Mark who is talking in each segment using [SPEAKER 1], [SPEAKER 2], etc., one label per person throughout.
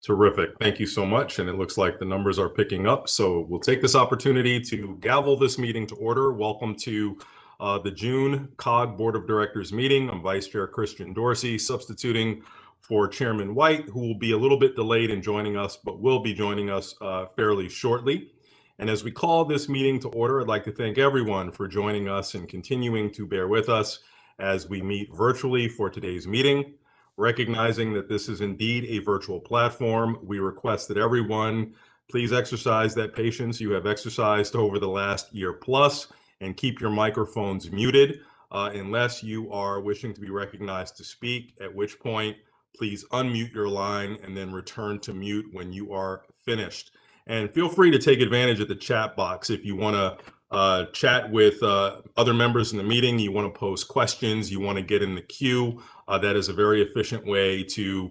[SPEAKER 1] Terrific. Thank you so much. And it looks like the numbers are picking up. So we'll take this opportunity to gavel this meeting to order. Welcome to the June COG Board of Directors meeting. I'm Vice Chair Christian Dorsey, substituting for Chairman White, who will be a little bit delayed in joining us, but will be joining us fairly shortly. And as we call this meeting to order, I'd like to thank everyone for joining us and continuing to bear with us as we meet virtually for today's meeting. Recognizing that this is indeed a virtual platform, we request that everyone please exercise that patience you have exercised over the last year plus and keep your microphones muted unless you are wishing to be recognized to speak, at which point please unmute your line and then return to mute when you are finished. And feel free to take advantage of the chat box if you want to chat with other members in the meeting, you want to pose questions, you want to get in the queue. That is a very efficient way to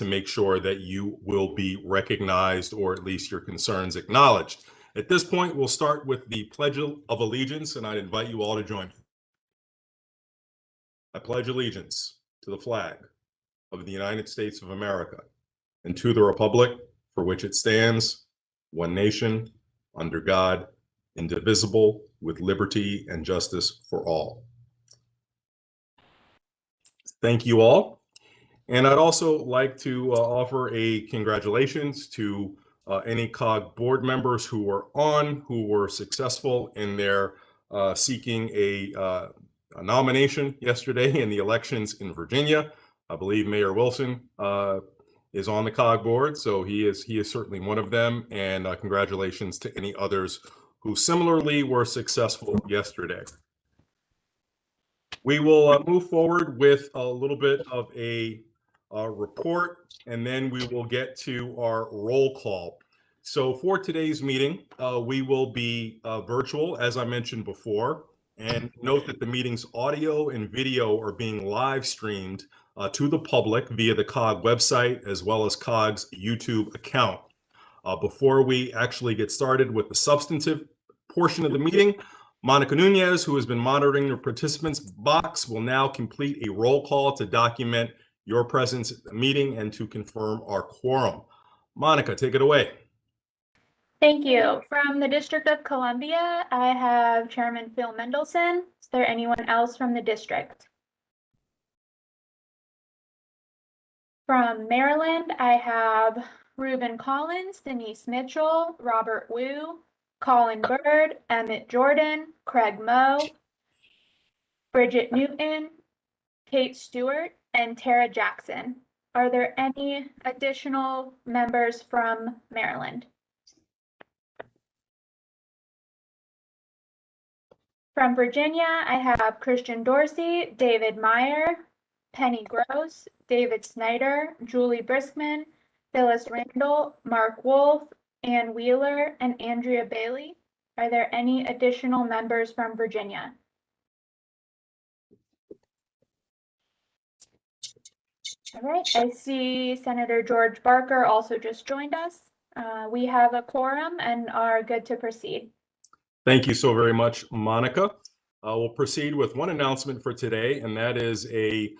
[SPEAKER 1] make sure that you will be recognized or at least your concerns acknowledged. At this point, we'll start with the Pledge of Allegiance, and I'd invite you all to join me. I pledge allegiance to the flag of the United States of America and to the republic for which it stands, one nation, under God, indivisible, with liberty and justice for all. Thank you all. And I'd also like to offer a congratulations to any COG board members who were successful in their seeking a nomination yesterday in the elections in Virginia. I believe Mayor Wilson is on the COG board, so he is certainly one of them. And congratulations to any others who similarly were successful yesterday. We will move forward with a little bit of a report, and then we will get to our roll call. So for today's meeting, we will be virtual, as I mentioned before, and note that the meeting's audio and video are being live streamed to the public via the COG website, as well as COG's YouTube account. Before we actually get started with the substantive portion of the meeting, Monica Nunez, who has been monitoring the participants box, will now complete a roll call to document your presence at the meeting and to confirm our quorum. Monica, take it away.
[SPEAKER 2] Thank you. From the District of Columbia, I have Chairman Phil Mendelson. Is there anyone else from the district? From Maryland, I have Reuben Collins, Denise Mitchell, Robert Wu, Colin Bird, Emmett Jordan, Craig Moe, Bridget Newton, Kate Stewart, and Tara Jackson. Are there any additional members from Maryland? From Virginia, I have Christian Dorsey, David Meyer, Penny Gross, David Snyder, Julie Briskman, Phyllis Randall, Mark Wolf, Ann Wheeler, and Andrea Bailey. Are there any additional members from Virginia? All right, I see Senator George Barker also just joined us. We have a quorum and are good to proceed.
[SPEAKER 1] Thank you so very much, Monica. We'll proceed with one announcement for today, and that is a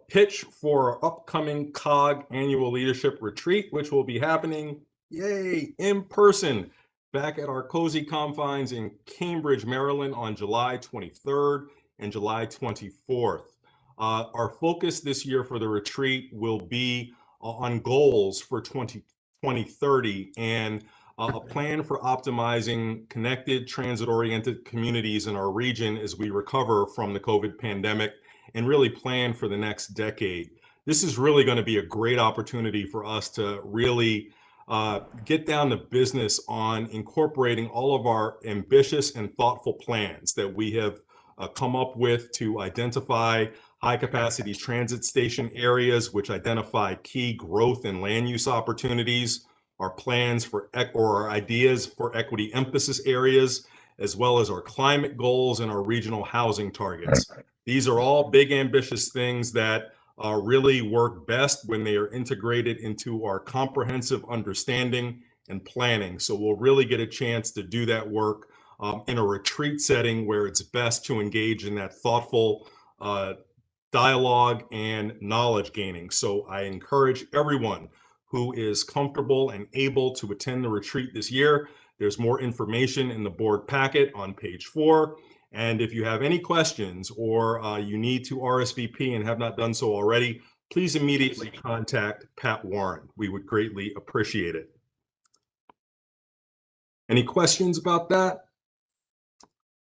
[SPEAKER 1] pitch for our upcoming COG Annual Leadership Retreat, which will be happening, yay, in person back at our cozy confines in Cambridge, Maryland on July 23rd and July 24th. Our focus this year for the retreat will be on goals for 2030 and a plan for optimizing connected, transit-oriented communities in our region as we recover from the COVID pandemic and really plan for the next decade. This is really going to be a great opportunity for us to really get down to business on incorporating all of our ambitious and thoughtful plans that we have come up with to identify high-capacity transit station areas, which identify key growth and land use opportunities, our plans for our ideas for equity emphasis areas, as well as our climate goals and our regional housing targets. These are all big, ambitious things that really work best when they are integrated into our comprehensive understanding and planning. So we'll really get a chance to do that work in a retreat setting where it's best to engage in that thoughtful dialogue and knowledge gaining. So I encourage everyone who is comfortable and able to attend the retreat this year. There's more information in the board packet on page 4. And if you have any questions or you need to RSVP and have not done so already, please immediately contact Pat Warren. We would greatly appreciate it. Any questions about that?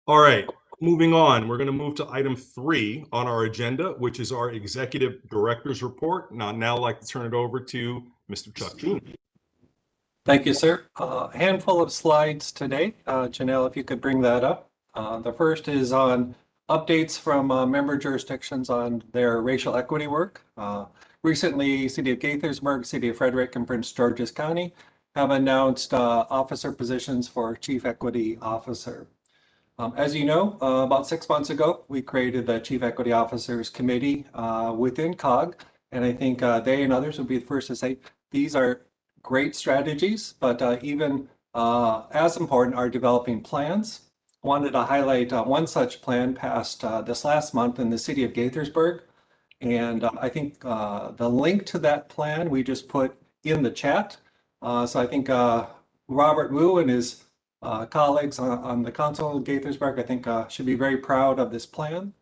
[SPEAKER 1] All right, moving on. We're going to move to item 3 on our agenda, which is our Executive Director's Report. Now I'd like to turn it over to Mr. Chuck June.
[SPEAKER 3] Thank you, sir. A handful of slides today. Janelle, if you could bring that up. The first is on updates from member jurisdictions on their racial equity work. Recently, City of Gaithersburg, City of Frederick, and Prince George's County have announced officer positions for Chief Equity Officer. As you know, about 6 months ago, we created the Chief Equity Officers Committee within COG, and I think they and others would be the first to say these are great strategies, but even as important are developing plans. Wanted to highlight one such plan passed this last month in the City of Gaithersburg, and I think the link to that plan we just put in the chat. So I think Robert Wu and his colleagues on the Council of Gaithersburg, I think should be very proud of this plan.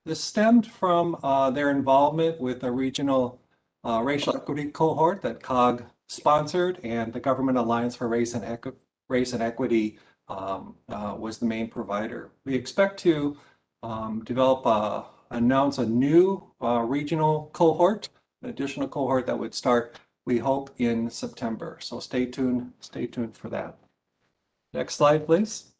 [SPEAKER 3] This stemmed from their involvement with a regional racial equity cohort that COG sponsored, and the Government Alliance for Race and Equity was the main provider. We expect to announce a new regional cohort, an additional cohort that would start, we hope, in September. So stay tuned for that. Next slide, please.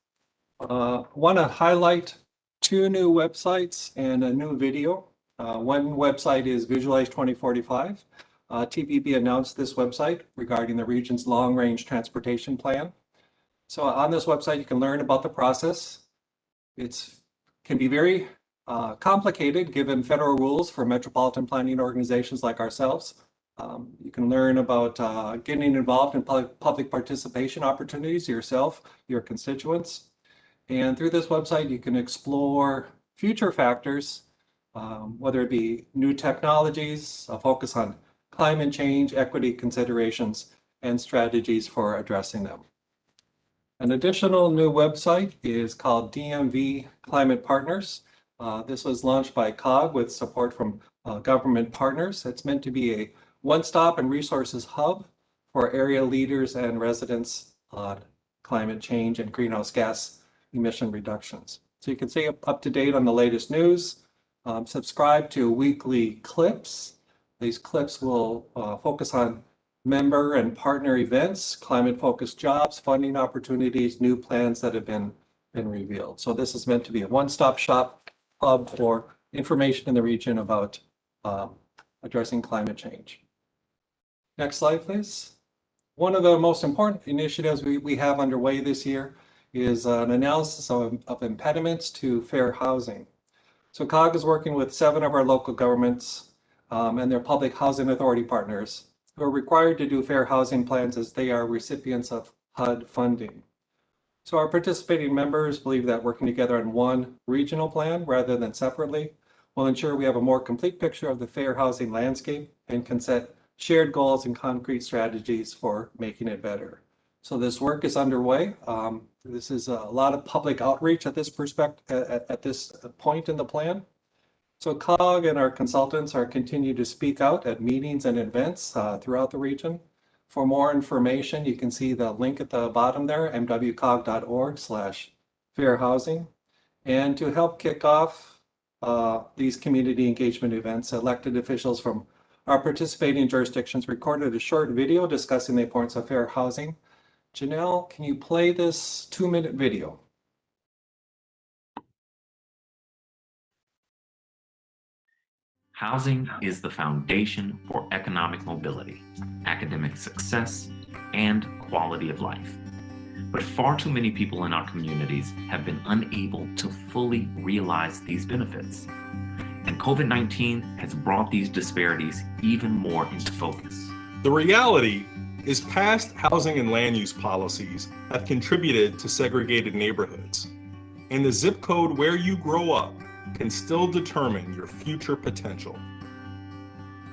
[SPEAKER 3] Want to highlight 2 new websites and a new video. One website is Visualize 2045. TPP announced this website regarding the region's long-range transportation plan. So on this website, you can learn about the process. It can be very complicated given federal rules for metropolitan planning organizations like ourselves. You can learn about getting involved in public participation opportunities yourself, your constituents. And through this website, you can explore future factors, whether it be new technologies, a focus on climate change, equity considerations, and strategies for addressing them. An additional new website is called DMV Climate Partners. This was launched by COG with support from government partners. It's meant to be a one-stop and resources hub for area leaders and residents on climate change and greenhouse gas emission reductions. So you can stay up to date on the latest news, subscribe to weekly clips. These clips will focus on member and partner events, climate-focused jobs, funding opportunities, new plans that have been revealed. So this is meant to be a one-stop shop hub for information in the region about addressing climate change. Next slide, please. One of the most important initiatives we have underway this year is an analysis of impediments to fair housing. So COG is working with 7 of our local governments and their public housing authority partners who are required to do fair housing plans as they are recipients of HUD funding. So our participating members believe that working together on one regional plan rather than separately will ensure we have a more complete picture of the fair housing landscape and can set shared goals and concrete strategies for making it better. So this work is underway. This is a lot of public outreach at this point in the plan. So COG and our consultants are continuing to speak out at meetings and events throughout the region. For more information, you can see the link at the bottom there, mwcog.org/fair housing. And to help kick off these community engagement events, elected officials from our participating jurisdictions recorded a short video discussing the importance of fair housing. Janelle, can you play this 2-minute video?
[SPEAKER 4] Housing is the foundation for economic mobility, academic success, and quality of life. But far too many people in our communities have been unable to fully realize these benefits. And COVID-19 has brought these disparities even more into focus.
[SPEAKER 1] The reality is past housing and land use policies have contributed to segregated neighborhoods. And the zip code where you grow up can still determine your future potential.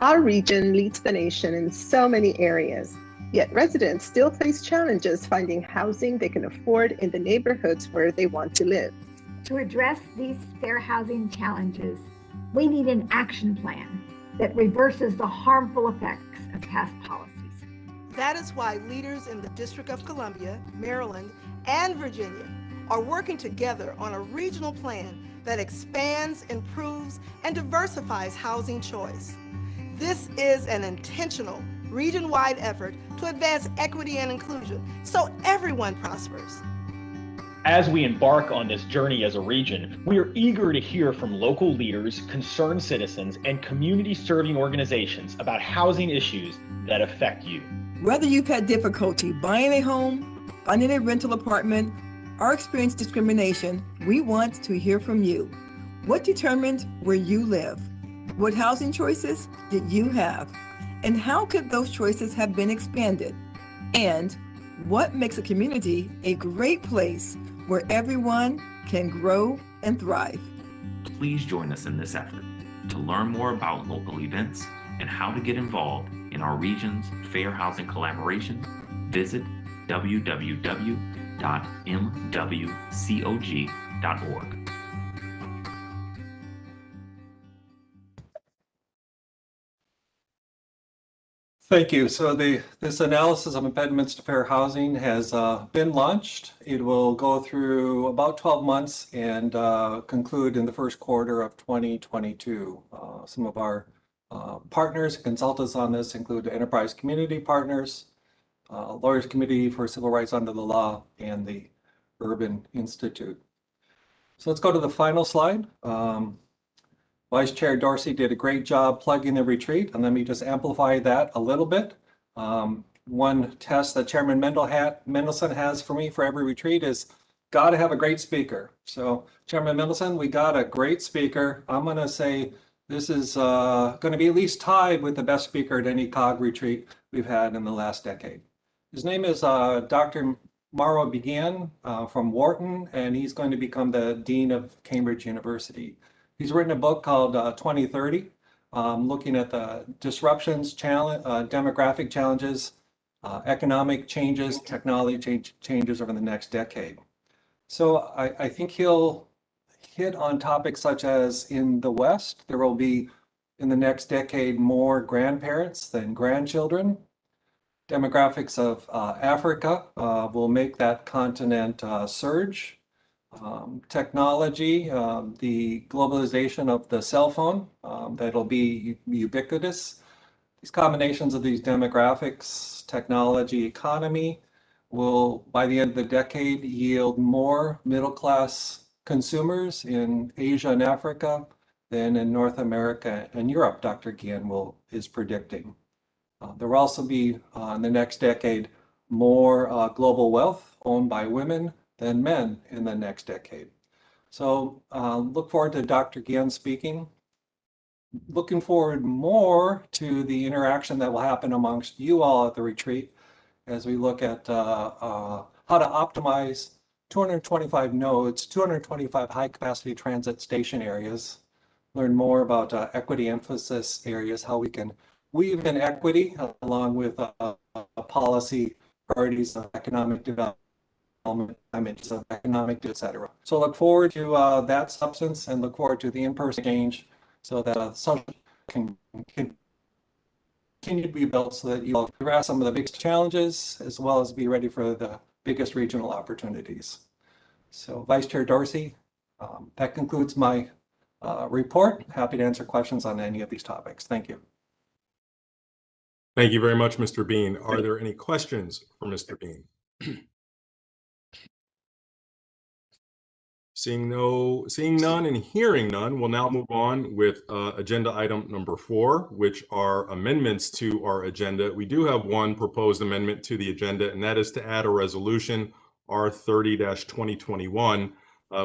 [SPEAKER 5] Our region leads the nation in so many areas, yet residents still face challenges finding housing they can afford in the neighborhoods where they want to live.
[SPEAKER 6] To address these fair housing challenges, we need an action plan that reverses the harmful effects of past policies.
[SPEAKER 7] That is why leaders in the District of Columbia, Maryland, and Virginia are working together on a regional plan that expands, improves, and diversifies housing choice. This is an intentional, region-wide effort to advance equity and inclusion so everyone prospers.
[SPEAKER 8] As we embark on this journey as a region, we are eager to hear from local leaders, concerned citizens, and community-serving organizations about housing issues that affect you.
[SPEAKER 9] Whether you've had difficulty buying a home, finding a rental apartment, or experienced discrimination, we want to hear from you. What determined where you live? What housing choices did you have? And how could those choices have been expanded? And what makes a community a great place where everyone can grow and thrive?
[SPEAKER 4] Please join us in this effort. To learn more about local events and how to get involved in our region's fair housing collaboration, visit www.mwcog.org.
[SPEAKER 3] Thank you. So this analysis of impediments to fair housing has been launched. It will go through about 12 months and conclude in the first quarter of 2022. Some of our partners, consultants on this include the Enterprise Community Partners, Lawyers Committee for Civil Rights Under the Law, and the Urban Institute. So let's go to the final slide. Vice Chair Dorsey did a great job plugging the retreat, and let me just amplify that a little bit. One test that Chairman Mendelson has for me for every retreat is got to have a great speaker. So Chairman Mendelson, we got a great speaker. I'm going to say this is going to be at least tied with the best speaker at any COG retreat we've had in the last decade. His name is Dr. Mauro Begin from Wharton, and he's going to become the Dean of Cambridge University. He's written a book called 2030, looking at the disruptions, demographic challenges, economic changes, technology changes over the next decade. So I think he'll hit on topics such as in the West, there will be in the next decade more grandparents than grandchildren. Demographics of Africa will make that continent surge. Technology, the globalization of the cell phone, that'll be ubiquitous. These combinations of these demographics, technology, economy will, by the end of the decade, yield more middle-class consumers in Asia and Africa than in North America and Europe, Dr. Guillen is predicting. There will also be, in the next decade, more global wealth owned by women than men in the next decade. So look forward to Dr. Guillen speaking. Looking forward more to the interaction that will happen amongst you all at the retreat as we look at how to optimize 225 nodes, 225 high capacity transit station areas, learn more about equity emphasis areas, how we can weave in equity along with policy priorities of economic development, of economic, etc. So look forward to that substance and look forward to the in-person exchange so that social can continue to be built so that you will grasp some of the biggest challenges as well as be ready for the biggest regional opportunities. So Vice Chair Dorsey, that concludes my report. Happy to answer questions on any of these topics. Thank you.
[SPEAKER 1] Thank you very much, Mr. Bean. Are there any questions for Mr. Bean? Seeing none and hearing none, we'll now move on with agenda item number 4, which are amendments to our agenda. We do have one proposed amendment to the agenda, and that is to add a resolution R30-2021,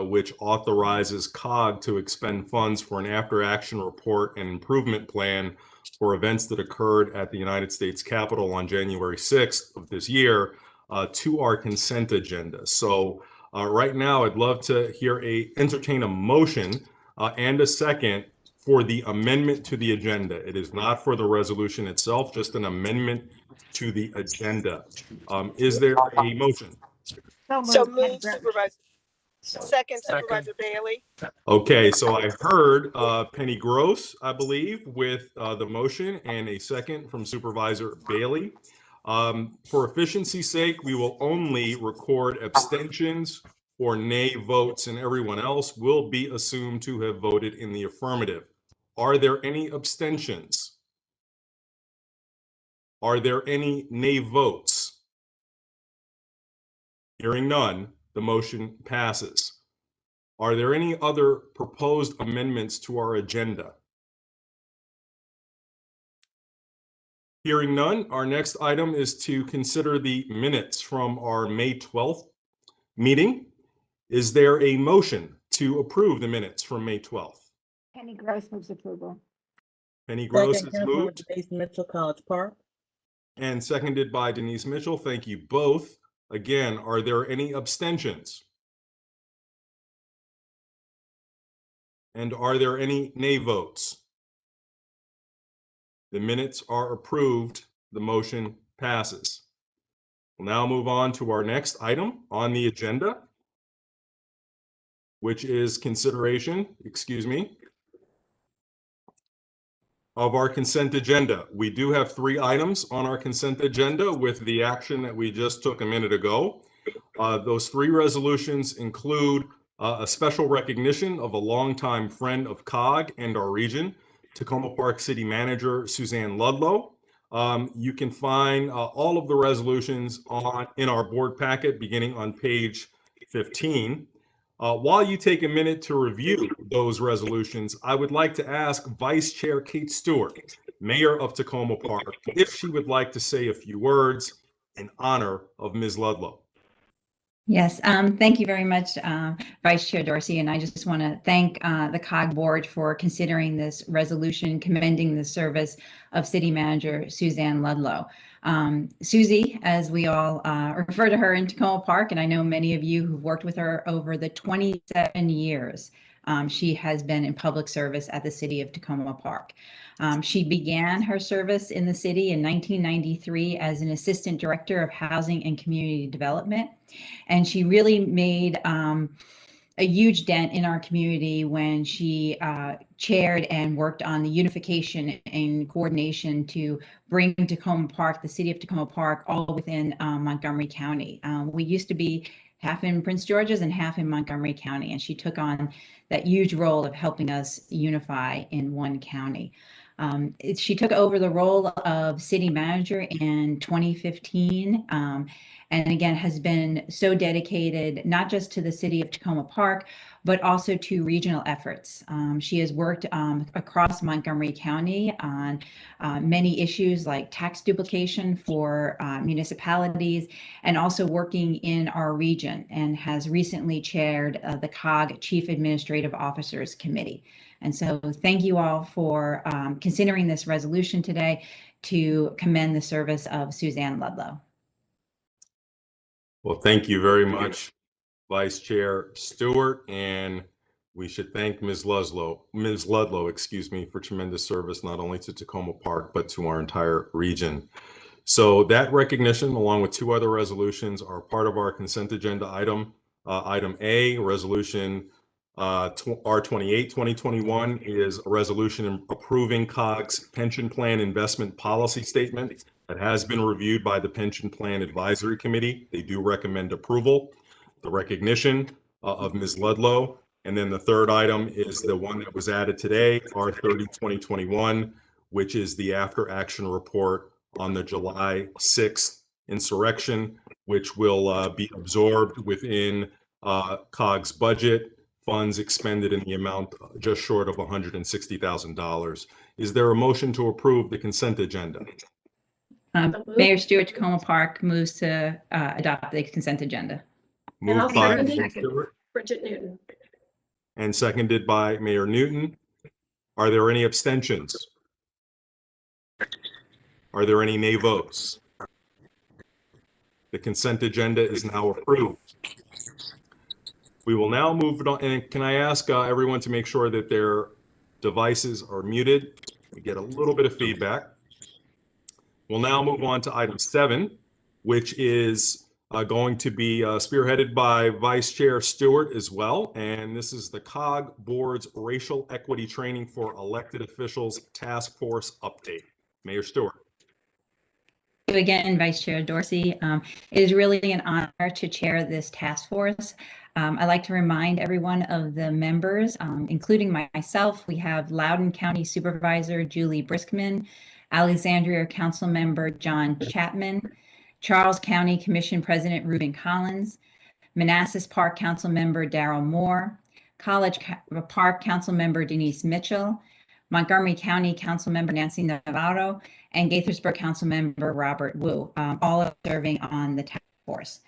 [SPEAKER 1] which authorizes COG to expend funds for an after-action report and improvement plan for events that occurred at the United States Capitol on January 6th of this year to our consent agenda. So right now, I'd love to entertain a motion and a second for the amendment to the agenda. It is not for the resolution itself, just an amendment to the agenda. Is there a motion?
[SPEAKER 6] So
[SPEAKER 10] moved,
[SPEAKER 6] moved,
[SPEAKER 10] Supervisor. Second, Supervisor Bailey.
[SPEAKER 1] Okay, so I heard Penny Gross, I believe, with the motion and a second from Supervisor Bailey. For efficiency's sake, we will only record abstentions or nay votes, and everyone else will be assumed to have voted in the affirmative. Are there any abstentions? Are there any nay votes? Hearing none, the motion passes. Are there any other proposed amendments to our agenda? Hearing none, our next item is to consider the minutes from our May 12th meeting. Is there a motion to approve the minutes from May 12th?
[SPEAKER 6] Penny Gross moves approval.
[SPEAKER 1] Penny Gross
[SPEAKER 11] Second,
[SPEAKER 1] is
[SPEAKER 11] Councilwoman
[SPEAKER 1] moved
[SPEAKER 11] Denise Mitchell, College Park.
[SPEAKER 1] and seconded by Denise Mitchell. Thank you both. Again, are there any abstentions? And are there any nay votes? The minutes are approved. The motion passes. We'll now move on to our next item on the agenda, which is consideration, of our consent agenda. We do have 3 items on our consent agenda with the action that we just took a minute ago. Those 3 resolutions include a special recognition of a longtime friend of COG and our region, Tacoma Park City Manager Suzanne Ludlow. You can find all of the resolutions in our board packet beginning on page 15. While you take a minute to review those resolutions, I would like to ask Vice Chair Kate Stewart, Mayor of Tacoma Park, if she would like to say a few words in honor of Ms. Ludlow.
[SPEAKER 12] Yes, thank you very much, Vice Chair Dorsey. And I just want to thank the COG board for considering this resolution commending the service of City Manager Suzanne Ludlow. Susie, as we all refer to her in Tacoma Park, and I know many of you who've worked with her over the 27 years she has been in public service at the City of Tacoma Park. She began her service in the city in 1993 as an Assistant Director of Housing and Community Development. And she really made a huge dent in our community when she chaired and worked on the unification and coordination to bring Tacoma Park, the City of Tacoma Park, all within Montgomery County. We used to be half in Prince George's and half in Montgomery County, and she took on that huge role of helping us unify in one county. She took over the role of city manager in 2015, and again has been so dedicated not just to the City of Tacoma Park, but also to regional efforts. She has worked across Montgomery County on many issues like tax duplication for municipalities, and also working in our region, and has recently chaired the COG Chief Administrative Officers Committee. And so thank you all for considering this resolution today to commend the service of Suzanne Ludlow.
[SPEAKER 1] Well, thank you very much, Vice Chair Stewart, and we should thank Ms. Ludlow, for tremendous service not only to Tacoma Park but to our entire region. So that recognition, along with 2 other resolutions, are part of our consent agenda item. Item A, resolution R28 2021, is a resolution approving COG's pension plan investment policy statement that has been reviewed by the Pension Plan Advisory Committee. They do recommend approval. The recognition of Ms. Ludlow. And then the third item is the one that was added today, R30 2021, which is the after action report on the July 6th insurrection, which will be absorbed within COG's budget, funds expended in the amount just short of $160,000. Is there a motion to approve the consent agenda?
[SPEAKER 12] Mayor Stewart, Tacoma Park moves to adopt the consent agenda.
[SPEAKER 1] Moved by Mayor
[SPEAKER 6] second.
[SPEAKER 1] Stewart
[SPEAKER 10] Bridget Newton.
[SPEAKER 1] and seconded by Mayor Newton. Are there any abstentions? Are there any nay votes? The consent agenda is now approved. We will now move it on, and can I ask everyone to make sure that their devices are muted. We get a little bit of feedback. We'll now move on to item 7, which is going to be spearheaded by Vice Chair Stewart as well. And this is the COG Board's Racial Equity Training for Elected Officials Task Force update. Mayor Stewart.
[SPEAKER 12] Thank you again, Vice Chair Dorsey. It is really an honor to chair this task force. I'd like to remind everyone of the members, including myself. We have Loudoun County Supervisor Julie Briskman, Alexandria Council Member John Chapman, Charles County Commission President Reuben Collins, Manassas Park Council Member Darrell Moore, College Park Council Member Denise Mitchell, Montgomery County Council Member Nancy Navarro, and Gaithersburg Council Member Robert Wu, all are serving on the task force.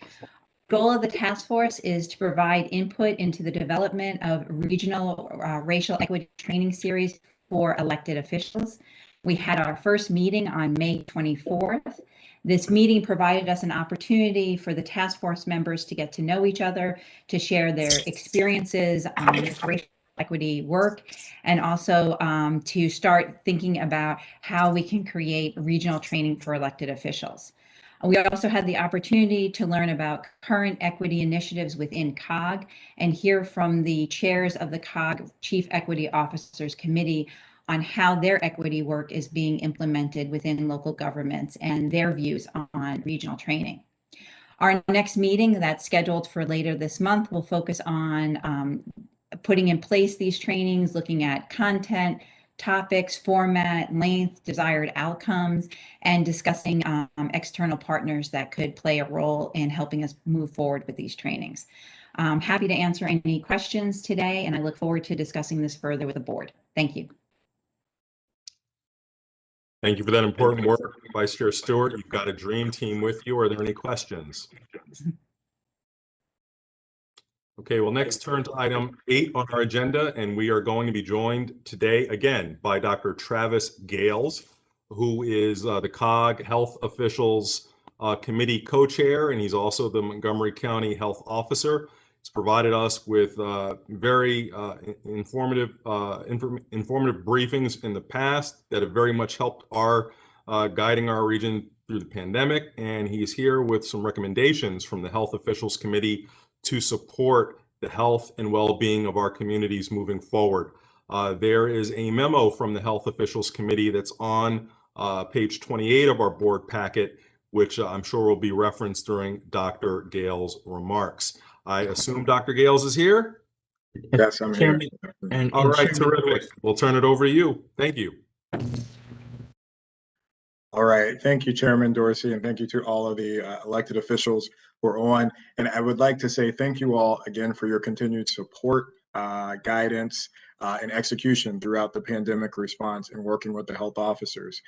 [SPEAKER 12] Goal of the task force is to provide input into the development of regional racial equity training series for elected officials. We had our first meeting on May 24th. This meeting provided us an opportunity for the task force members to get to know each other, to share their experiences with racial equity work, and also to start thinking about how we can create regional training for elected officials. We also had the opportunity to learn about current equity initiatives within COG and hear from the chairs of the COG Chief Equity Officers Committee on how their equity work is being implemented within local governments and their views on regional training. Our next meeting that's scheduled for later this month will focus on putting in place these trainings, looking at content, topics, format, length, desired outcomes, and discussing external partners that could play a role in helping us move forward with these trainings. I'm happy to answer any questions today, and I look forward to discussing this further with the board. Thank you.
[SPEAKER 1] Thank you for that important work, Vice Chair Stewart. You've got a dream team with you. Are there any questions? Okay, we'll next turn to item 8 on our agenda, and we are going to be joined today again by Dr. Travis Gales, who is the COG Health Officials Committee co-chair, and he's also the Montgomery County Health Officer. He's provided us with very informative briefings in the past that have very much helped our guiding our region through the pandemic, and he's here with some recommendations from the Health Officials Committee to support the health and well-being of our communities moving forward. There is a memo from the Health Officials Committee that's on page 28 of our board packet, which I'm sure will be referenced during Dr. Gales' remarks. I assume Dr. Gales is here?
[SPEAKER 11] Yes, I'm here.
[SPEAKER 1] All right, terrific. We'll turn it over to you. Thank you.
[SPEAKER 11] All right. Thank you, Chairman Dorsey, and thank you to all of the elected officials who are on. And I would like to say thank you all again for your continued support, guidance, and execution throughout the pandemic response and working with the health officers.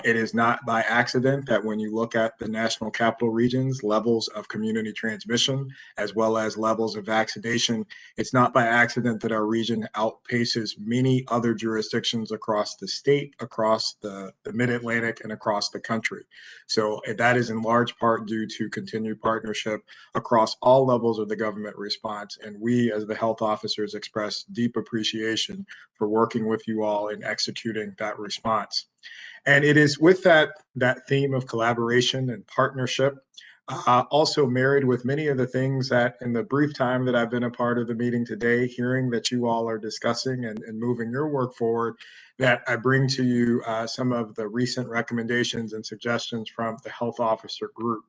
[SPEAKER 11] It is not by accident that when you look at the national capital regions, levels of community transmission, as well as levels of vaccination, it's not by accident that our region outpaces many other jurisdictions across the state, across the mid-Atlantic, and across the country. So that is in large part due to continued partnership across all levels of the government response. And we, as the health officers, express deep appreciation for working with you all in executing that response. And it is with that theme of collaboration and partnership, also married with many of the things that in the brief time that I've been a part of the meeting today, hearing that you all are discussing and moving your work forward, that I bring to you some of the recent recommendations and suggestions from the health officer group.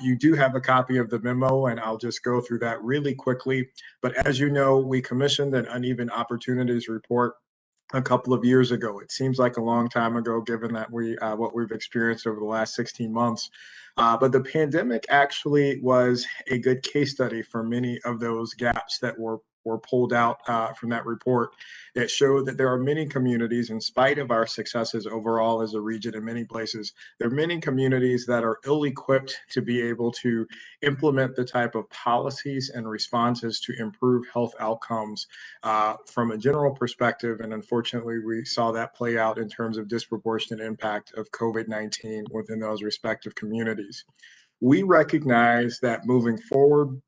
[SPEAKER 11] You do have a copy of the memo, and I'll just go through that really quickly. But as you know, we commissioned an uneven opportunities report a couple of years ago. It seems like a long time ago, given that what we've experienced over the last 16 months. But the pandemic actually was a good case study for many of those gaps that were pulled out from that report. That showed that there are many communities, in spite of our successes overall as a region in many places, there are many communities that are ill-equipped to be able to implement the type of policies and responses to improve health outcomes from a general perspective. And unfortunately, we saw that play out in terms of disproportionate impact of COVID-19 within those respective communities. We recognize that moving forward,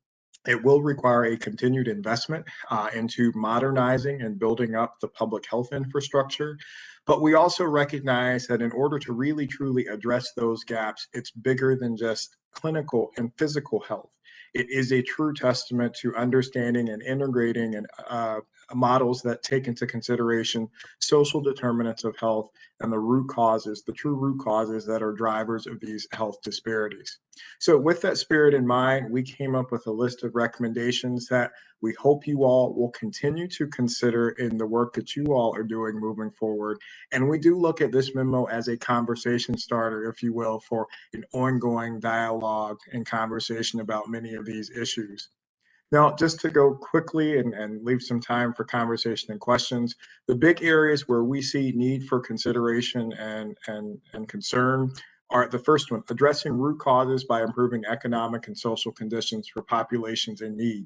[SPEAKER 11] It will require a continued investment into modernizing and building up the public health infrastructure. But we also recognize that in order to really truly address those gaps, it's bigger than just clinical and physical health. It is a true testament to understanding and integrating and models that take into consideration social determinants of health and the root causes, the true root causes that are drivers of these health disparities. So with that spirit in mind, we came up with a list of recommendations that we hope you all will continue to consider in the work that you all are doing moving forward. And we do look at this memo as a conversation starter, if you will, for an ongoing dialogue and conversation about many of these issues. Now, just to go quickly and leave some time for conversation and questions, the big areas where we see need for consideration and concern are the first one, addressing root causes by improving economic and social conditions for populations in need.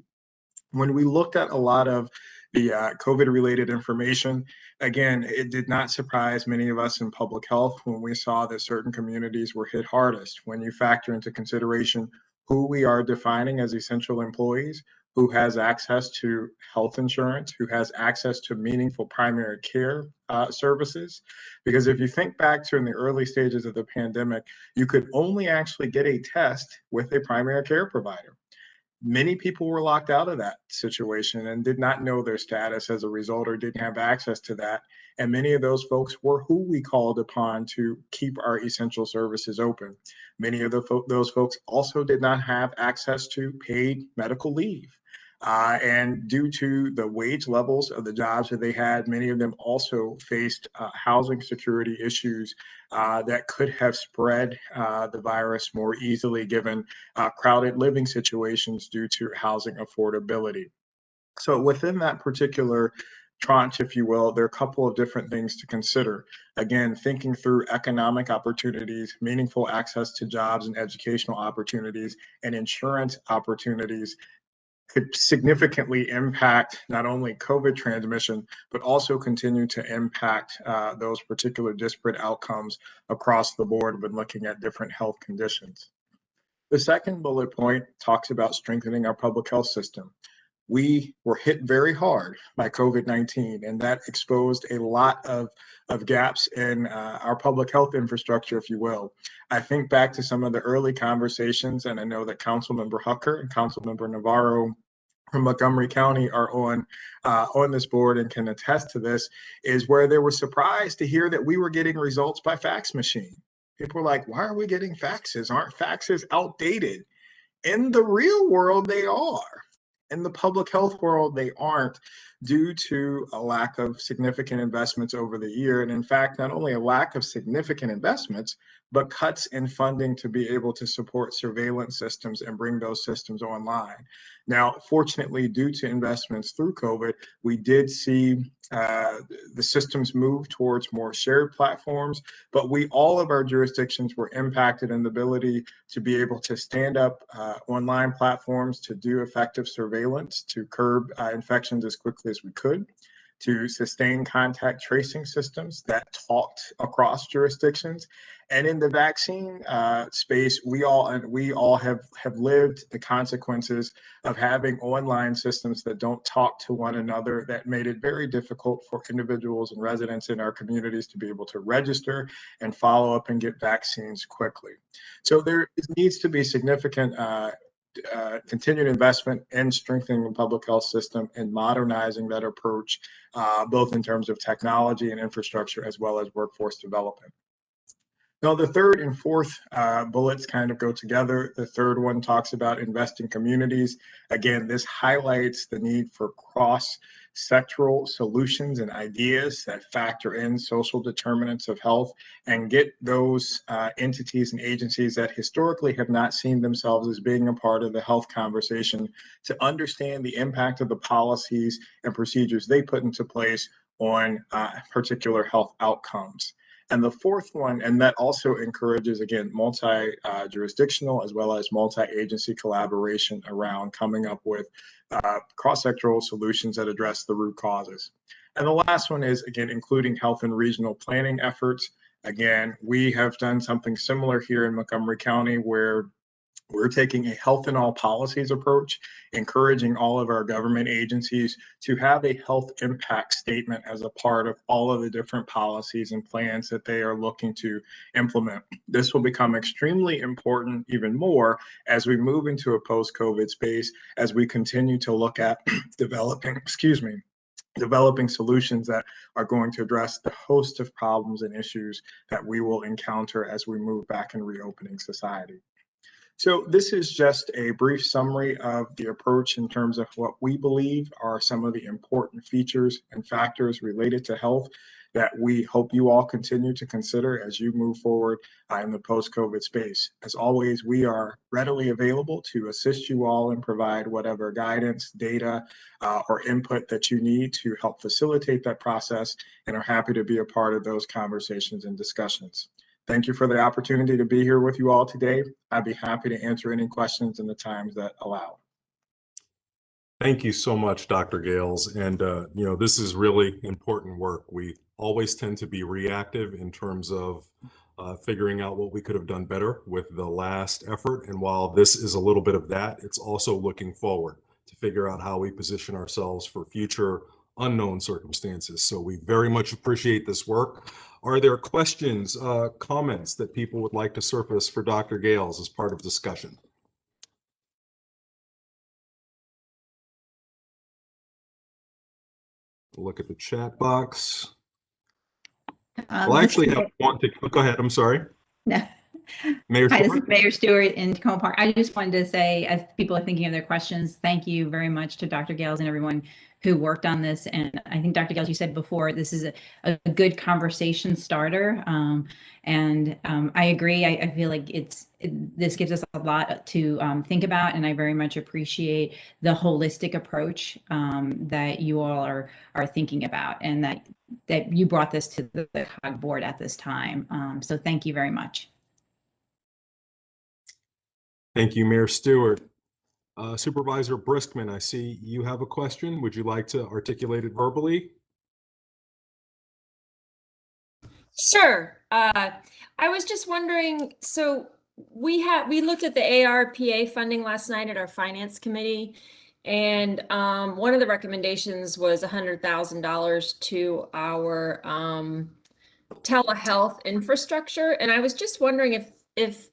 [SPEAKER 11] When we looked at a lot of the COVID-related information, again, it did not surprise many of us in public health when we saw that certain communities were hit hardest. When you factor into consideration who we are defining as essential employees, who has access to health insurance, who has access to meaningful primary care services. Because if you think back to in the early stages of the pandemic, you could only actually get a test with a primary care provider. Many people were locked out of that situation and did not know their status as a result or didn't have access to that. And many of those folks were who we called upon to keep our essential services open. Many of those folks also did not have access to paid medical leave. And due to the wage levels of the jobs that they had, many of them also faced housing security issues that could have spread the virus more easily given crowded living situations due to housing affordability. So within that particular tranche, if you will, there are a couple of different things to consider. Again, thinking through economic opportunities, meaningful access to jobs and educational opportunities, and insurance opportunities could significantly impact not only COVID transmission, but also continue to impact those particular disparate outcomes across the board when looking at different health conditions. The second bullet point talks about strengthening our public health system. We were hit very hard by COVID-19, and that exposed a lot of gaps in our public health infrastructure, if you will. I think back to some of the early conversations, and I know that Councilmember Hucker and Councilmember Navarro from Montgomery County are on this board and can attest to this, is where they were surprised to hear that we were getting results by fax machine. People were like, why are we getting faxes? Aren't faxes outdated? In the real world, they are. In the public health world, they aren't, due to a lack of significant investments over the year. And in fact, not only a lack of significant investments, but cuts in funding to be able to support surveillance systems and bring those systems online. Now, fortunately, due to investments through COVID, we did see the systems move towards more shared platforms, but all of our jurisdictions were impacted in the ability to be able to stand up online platforms to do effective surveillance, to curb infections as quickly as we could, to sustain contact tracing systems that talked across jurisdictions. And in the vaccine space, we all have lived the consequences of having online systems that don't talk to one another, that made it very difficult for individuals and residents in our communities to be able to register and follow up and get vaccines quickly. So there needs to be significant continued investment in strengthening the public health system and modernizing that approach, both in terms of technology and infrastructure, as well as workforce development. Now, the third and fourth bullets kind of go together. The third one talks about investing communities. Again, this highlights the need for cross-sectoral solutions and ideas that factor in social determinants of health and get those entities and agencies that historically have not seen themselves as being a part of the health conversation to understand the impact of the policies and procedures they put into place on particular health outcomes. And the fourth one, and that also encourages, again, multi-jurisdictional as well as multi-agency collaboration around coming up with cross-sectoral solutions that address the root causes. And the last one is, again, including health and regional planning efforts. Again, we have done something similar here in Montgomery County where We're taking a health in all policies approach, encouraging all of our government agencies to have a health impact statement as a part of all of the different policies and plans that they are looking to implement. This will become extremely important even more as we move into a post-COVID space, as we continue to look at developing solutions that are going to address the host of problems and issues that we will encounter as we move back in reopening society. So this is just a brief summary of the approach in terms of what we believe are some of the important features and factors related to health that we hope you all continue to consider as you move forward in the post-COVID space. As always, we are readily available to assist you all and provide whatever guidance, data, or input that you need to help facilitate that process, and are happy to be a part of those conversations and discussions. Thank you for the opportunity to be here with you all today. I'd be happy to answer any questions in the times that allow.
[SPEAKER 1] Thank you so much, Dr. Gales. And, this is really important work. We always tend to be reactive in terms of figuring out what we could have done better with the last effort. And while this is a little bit of that, it's also looking forward to figure out how we position ourselves for future unknown circumstances. So we very much appreciate this work. Are there questions, comments that people would like to surface for Dr. Gales as part of discussion? Look at the chat box. Well, I actually have one to go ahead. I'm sorry.
[SPEAKER 12] No.
[SPEAKER 1] Mayor
[SPEAKER 12] Hi,
[SPEAKER 1] Stewart?
[SPEAKER 12] this is Mayor Stewart in Tacoma Park. I just wanted to say, as people are thinking of their questions, thank you very much to Dr. Gales and everyone who worked on this. And I think, Dr. Gales, you said before, this is a good conversation starter. I agree. I feel like this gives us a lot to think about, and I very much appreciate the holistic approach that you all are thinking about, and that you brought this to the COG board at this time. So thank you very much.
[SPEAKER 1] Thank you, Mayor Stewart. Supervisor Briskman, I see you have a question. Would you like to articulate it verbally?
[SPEAKER 13] Sure. I was just wondering, so we looked at the ARPA funding last night at our finance committee, and one of the recommendations was $100,000 to our telehealth infrastructure. And I was just wondering if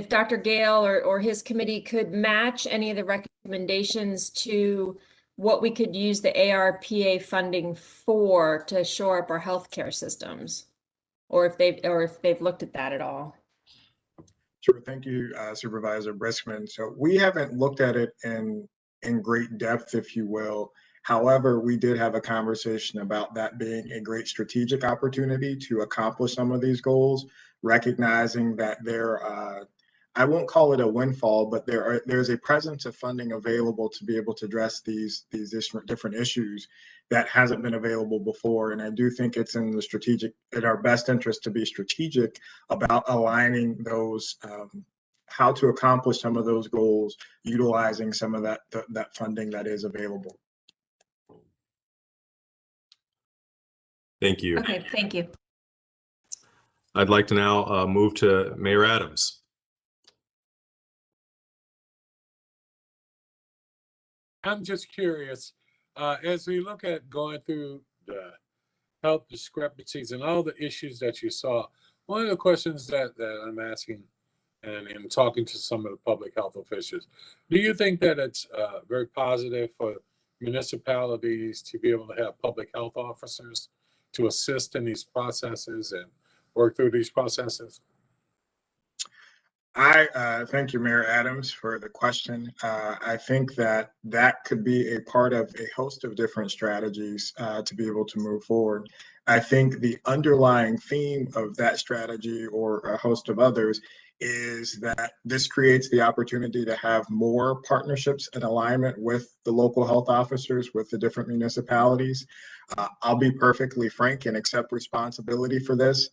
[SPEAKER 13] Dr. Gale or his committee could match any of the recommendations to what we could use the ARPA funding for to shore up our healthcare systems, or if they've looked at that at all.
[SPEAKER 11] Sure. Thank you, Supervisor Briskman. So we haven't looked at it in great depth, if you will. However, we did have a conversation about that being a great strategic opportunity to accomplish some of these goals, recognizing that I won't call it a windfall, but there's a presence of funding available to be able to address these different issues that hasn't been available before. And I do think it's in our best interest to be strategic about aligning those, how to accomplish some of those goals, utilizing some of that funding that is available.
[SPEAKER 1] Thank you.
[SPEAKER 13] Okay, thank you.
[SPEAKER 1] I'd like to now move to Mayor Adams.
[SPEAKER 14] I'm just curious, as we look at going through the health discrepancies and all the issues that you saw, one of the questions that I'm asking and in talking to some of the public health officials, do you think that it's very positive for municipalities to be able to have public health officers to assist in these processes and work through these processes?
[SPEAKER 11] I thank you, Mayor Adams, for the question. I think that could be a part of a host of different strategies to be able to move forward. I think the underlying theme of that strategy, or a host of others, is that this creates the opportunity to have more partnerships and alignment with the local health officers, with the different municipalities. I'll be perfectly frank and accept responsibility for this.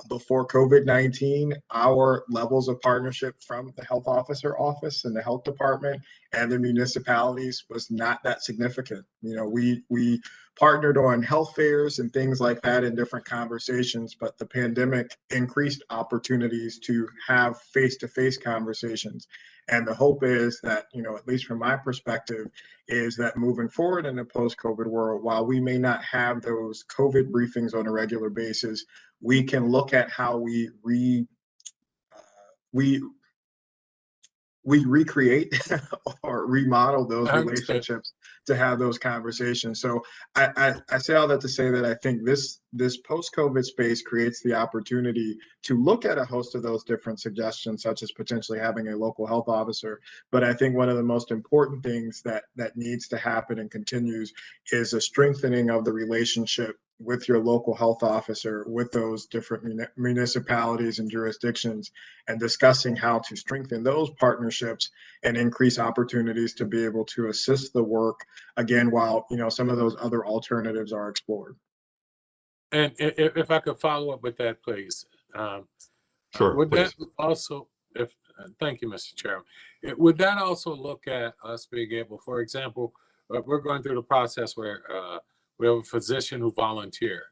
[SPEAKER 11] Before COVID-19, our levels of partnership from the health officer office and the health department and the municipalities was not that significant. We partnered on health fairs and things like that in different conversations, but the pandemic increased opportunities to have have face-to-face conversations. And the hope is that, at least from my perspective, is that moving forward in a post-COVID world, while we may not have those COVID briefings on a regular basis, we can look at how we recreate or remodel those relationships to have those conversations. So I say all that to say that I think this post-COVID space creates the opportunity to look at a host of those different suggestions, such as potentially having a local health officer. But I think one of the most important things that needs to happen and continues is a strengthening of the relationship with your local health officer, with those different municipalities and jurisdictions, and discussing how to strengthen those partnerships and increase opportunities to be able to assist the work, again, while some of those other alternatives are explored.
[SPEAKER 14] And if I could follow up with that, please.
[SPEAKER 1] Sure,
[SPEAKER 14] would
[SPEAKER 1] please.
[SPEAKER 14] that also, thank you, Mr. Chairman. Would that also look at us being able, for example, we're going through the process where we have a physician who volunteered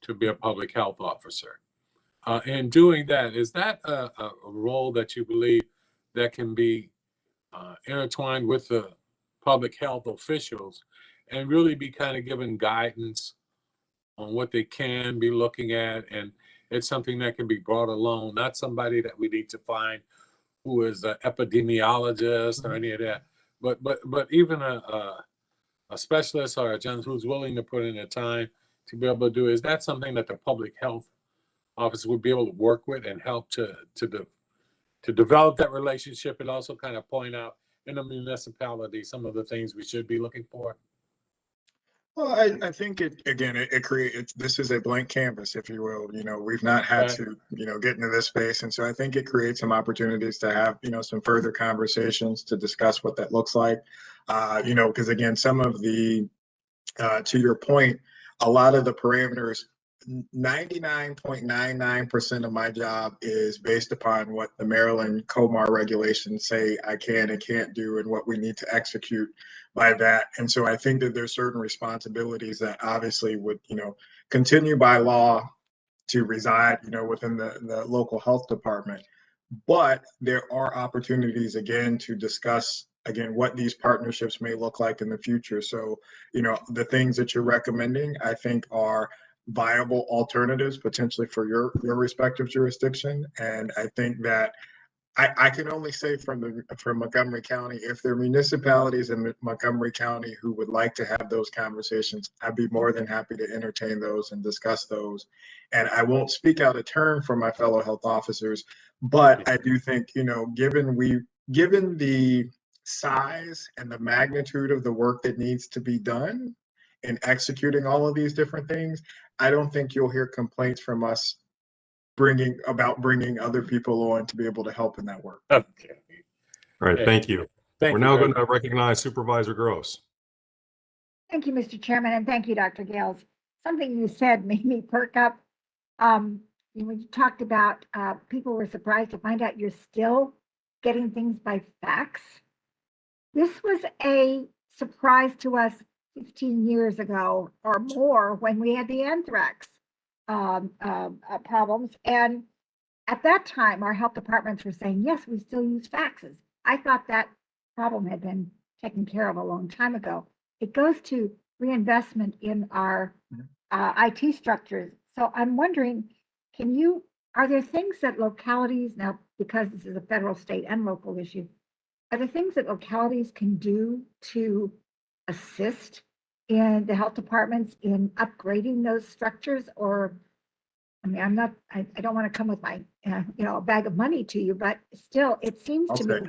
[SPEAKER 14] to be a public health officer. In doing that, is that a role that you believe that can be intertwined with the public health officials and really be kind of given guidance on what they can be looking at? And it's something that can be brought along, not somebody that we need to find who is an epidemiologist or any of that, but even a specialist or a gentleman who's willing to put in the time to be able to do. Is that something that the public health office would be able to work with and help to develop that relationship, and also kind of point out in the municipality some of the things we should be looking for?
[SPEAKER 11] Well, I think it creates, this is a blank canvas, if you will. We've not had to, get into this space. And so I think it creates some opportunities to have, some further conversations to discuss what that looks like. Because again, some of the, to your point, a lot of the parameters, 99.99% of my job is based upon what the Maryland COMAR regulations say I can and can't do, and what we need to execute by that. And so I think that there's certain responsibilities that obviously would, continue by law to reside, within the local health department. But there are opportunities, again, to discuss, again, what these partnerships may look like in the future. So, the things that you're recommending, I think, are viable alternatives potentially for your respective jurisdiction. And I think that I can only say from Montgomery County, if there are municipalities in Montgomery County who would like to have those conversations, I'd be more than happy to entertain those and discuss those. And I won't speak out of turn for my fellow health officers, but I do think, given the size and the magnitude of the work that needs to be done in executing all of these different things, I don't think you'll hear complaints from us bringing other people on to be able to help in that work.
[SPEAKER 14] Okay.
[SPEAKER 1] All right, thank you. We're now going to recognize Supervisor Gross.
[SPEAKER 6] Thank you, Mr. Chairman, and thank you, Dr. Gales. Something you said made me perk up. When you talked about people were surprised to find out you're still getting things by fax. This was a surprise to us 15 years ago or more when we had the anthrax problems. And at that time, our health departments were saying, yes, we still use faxes. I thought that problem had been taken care of a long time ago. It goes to reinvestment in our IT structures. So I'm wondering, are there things that localities, now because this is a federal, state, and local issue, are there things that localities can do to assist in the health departments in upgrading those structures? Or, I mean, I don't want to come with my, a bag of money to you, but still, it seems to me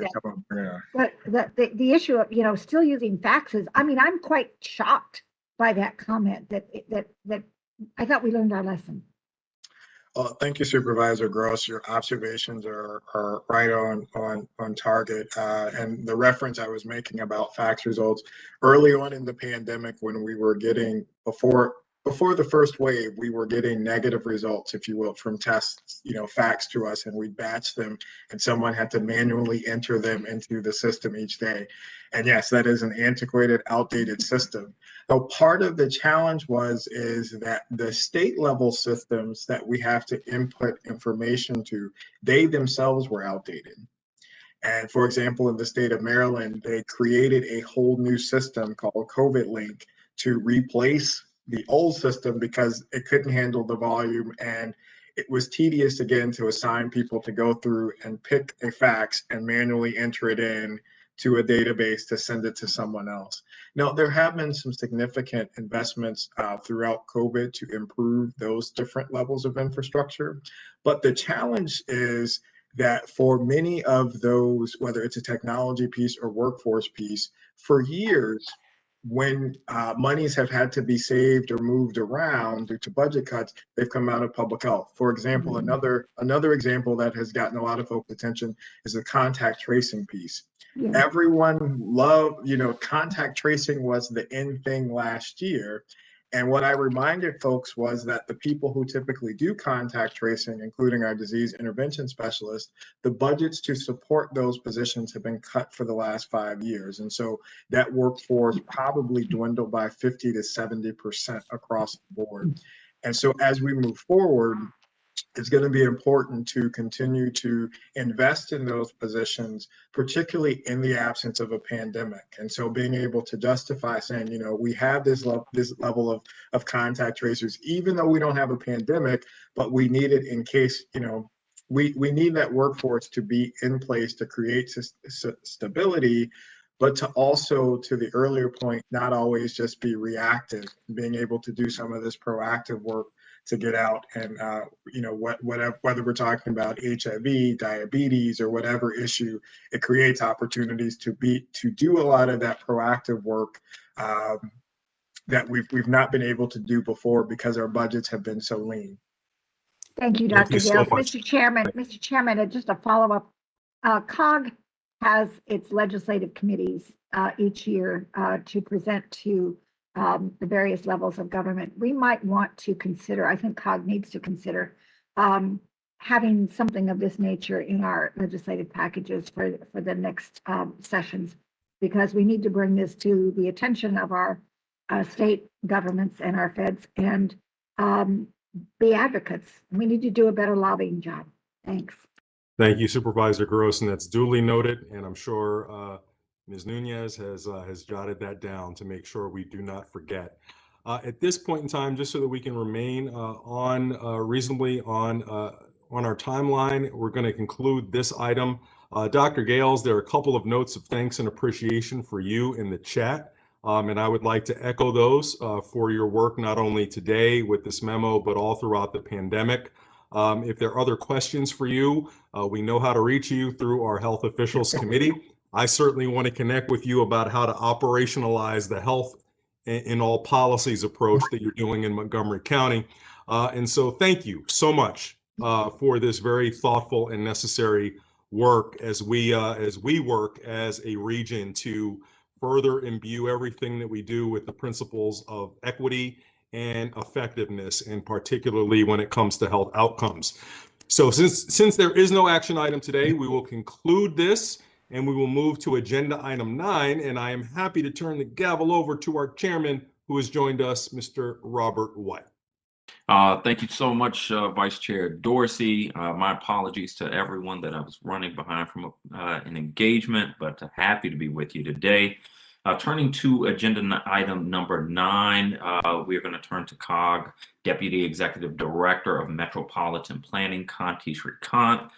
[SPEAKER 6] that the issue of, still using faxes, I mean, I'm quite shocked by that comment that I thought we learned our lesson.
[SPEAKER 11] Well, thank you, Supervisor Gross. Your observations are right on target. And the reference I was making about fax results early on in the pandemic, when we were getting before before the first wave, we were getting negative results, if you will, from tests, faxed to us, and we'd batch them, and someone had to manually enter them into the system each day. And yes, that is an antiquated, outdated system. So part of the challenge is that the state level systems that we have to input information to, they themselves were outdated. And for example, in the state of Maryland, they created a whole new system called COVID Link to replace the old system because it couldn't handle the volume, and it was tedious again to assign people to go through and pick a fax and manually enter it in to a database to send it to someone else. Now, there have been some significant investments throughout COVID to improve those different levels of infrastructure, but the challenge is that for many of those, whether it's a technology piece or workforce piece, for years, when monies have had to be saved or moved around due to budget cuts, they've come out of public health. For example, another example that has gotten a lot of folks' attention is the contact tracing piece. Yeah. Everyone loved, contact tracing was the in thing last year. And what I reminded folks was that the people who typically do contact tracing, including our disease intervention specialists, the budgets to support those positions have been cut for the last 5 years. And so that workforce probably dwindled by 50 to 70% across the board. And so as we move forward, it's going to be important to continue to invest in those positions, particularly in the absence of a pandemic. And so being able to justify saying, we have this level of contact tracers, even though we don't have a pandemic, but we need it in case, we need that workforce to be in place to create stability, but to also, to the earlier point, not always just be reactive, being able to do some of this proactive work to get out and, whether we're talking about HIV, diabetes, or whatever issue, it creates opportunities to do a lot of that proactive work that we've not been able to do before because our budgets have been so lean.
[SPEAKER 6] Thank you, Dr. Gales. Mr. Chairman, just a follow-up. COG has its legislative committees each year to present to the various levels of government. We might want to consider, I think COG needs to consider having something of this nature in our legislative packages for the next sessions, because we need to bring this to the attention of our state governments and our feds and be advocates. We need to do a better lobbying job. Thanks.
[SPEAKER 1] Thank you, Supervisor Gross, and that's duly noted, and I'm sure Ms. Nunez has jotted that down to make sure we do not forget. At this point in time, just so that we can remain reasonably on our timeline, we're going to conclude this item. Dr. Gales, there are a couple of notes of thanks and appreciation for you in the chat, and I would like to echo those for your work not only today with this memo, but all throughout the pandemic. If there are other questions for you, we know how to reach you through our Health Officials Committee. I certainly want to connect with you about how to operationalize the health in all policies approach that you're doing in Montgomery County. And so thank you so much for this very thoughtful and necessary work as we work as a region to further imbue everything that we do with the principles of equity and effectiveness, and particularly when it comes to health outcomes. So since there is no action item today, we will conclude this and we will move to agenda item 9. And I am happy to turn the gavel over to our chairman who has joined us, Mr. Robert White.
[SPEAKER 4] Thank you so much, Vice Chair Dorsey. My apologies to everyone that I was running behind from an engagement, but happy to be with you today. Turning to agenda item number 9, we are going to turn to COG Deputy Executive Director of Metropolitan Planning, Conti Shrikant,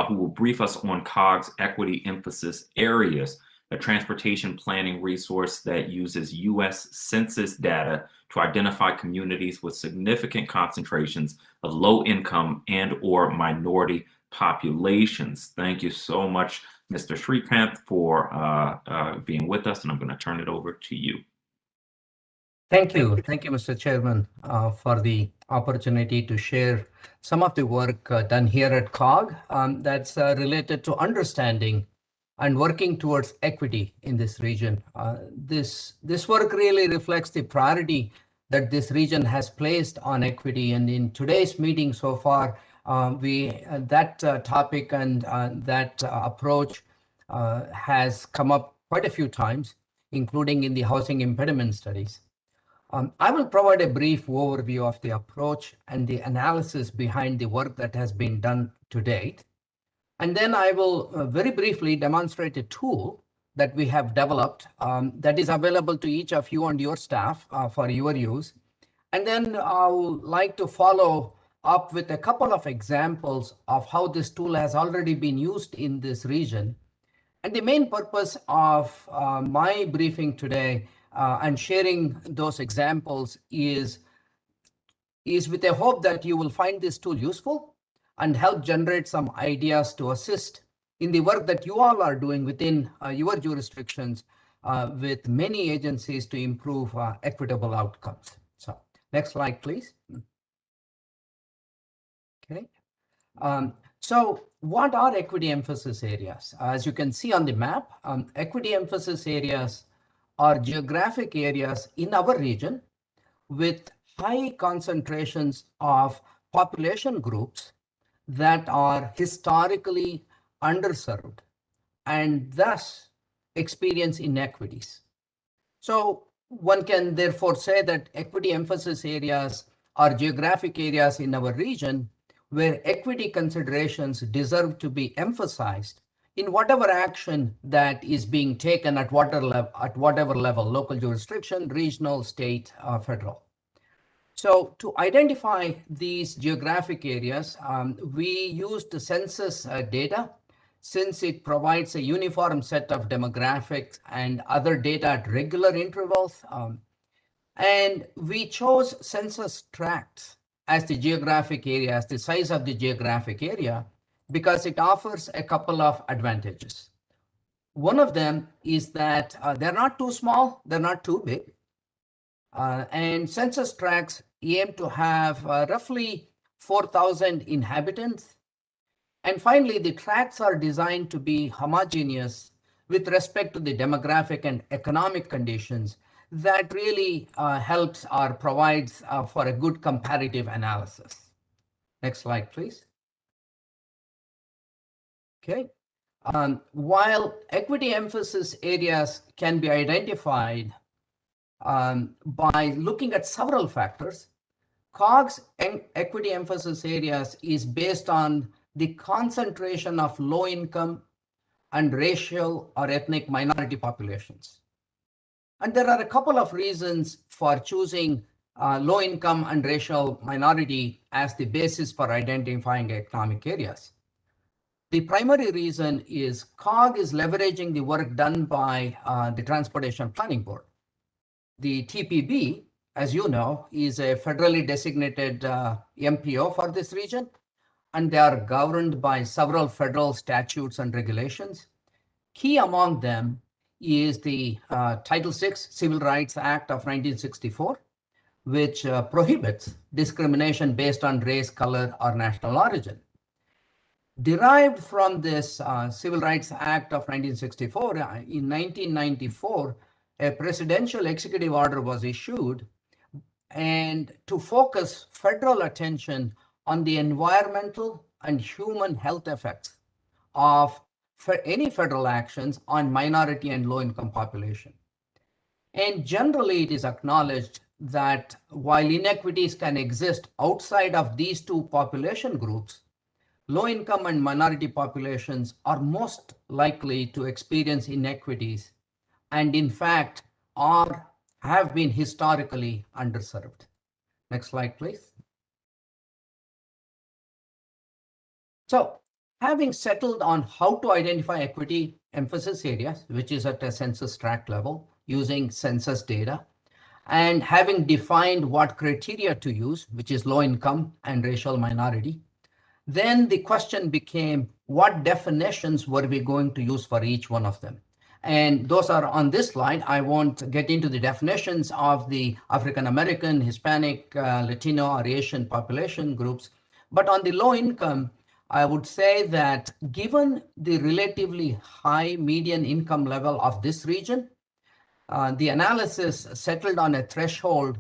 [SPEAKER 4] who will brief us on COG's equity emphasis areas, a transportation planning resource that uses U.S. Census data to identify communities with significant concentrations of low-income and/or minority populations. Thank you so much, Mr. Shrikant, for being with us, and I'm going to turn it over to you.
[SPEAKER 15] Thank you. Thank you, Mr. Chairman, for the opportunity to share some of the work done here at COG that's related to understanding and working towards equity in this region. This work really reflects the priority that this region has placed on equity. And in today's meeting so far, that topic and that approach has come up quite a few times, including in the housing impediment studies. I will provide a brief overview of the approach and the analysis behind the work that has been done to date. And then I will very briefly demonstrate a tool that we have developed that is available to each of you and your staff for your use. And then I would like to follow up with a couple of examples of how this tool has already been used in this region. And the main purpose of my briefing today and sharing those examples is with a hope that you will find this tool useful and help generate some ideas to assist in the work that you all are doing within your jurisdictions with many agencies to improve equitable outcomes. So next slide, please. Okay. So what are equity emphasis areas? As you can see on the map, equity emphasis areas are geographic areas in our region with high concentrations of population groups that are historically underserved and thus experience inequities. So one can therefore say that equity emphasis areas are geographic areas in our region where equity considerations deserve to be emphasized in whatever action that is being taken at whatever level, local jurisdiction, regional, state, federal. So to identify these geographic areas, we used the census data since it provides a uniform set of demographics and other data at regular intervals. And we chose census tracts as the geographic area, as the size of the geographic area, because it offers a couple of advantages. One of them is that they're not too small, they're not too big. And census tracts aim to have roughly 4,000 inhabitants. And finally, the tracts are designed to be homogeneous with respect to the demographic and economic conditions that really helps or provides for a good comparative analysis. Next slide, please. Okay. While equity emphasis areas can be identified by looking at several factors, COG's equity emphasis areas is based on the concentration of low income and racial or ethnic minority populations. And there are a couple of reasons for choosing low income and racial minority as the basis for identifying economic areas. The primary reason is COG is leveraging the work done by the Transportation Planning Board. The TPB, as you know, is a federally designated MPO for this region, and they are governed by several federal statutes and regulations. Key among them is the Title VI Civil Rights Act of 1964, which prohibits discrimination based on race, color, or national origin. Derived from this Civil Rights Act of 1964, in 1994, a presidential executive order was issued and to focus federal attention on the environmental and human health effects of any federal actions on minority and low-income population. And generally, it is acknowledged that while inequities can exist outside of these two population groups, low-income and minority populations are most likely to experience inequities and in fact have been historically underserved. Next slide, please. So having settled on how to identify equity emphasis areas, which is at a census tract level using census data, and having defined what criteria to use, which is low income and racial minority, then the question became, what definitions were we going to use for each one of them? And those are on this slide. I won't get into the definitions of the African American, Hispanic, Latino, or Asian population groups. But on the low income, I would say that given the relatively high median income level of this region, the analysis settled on a threshold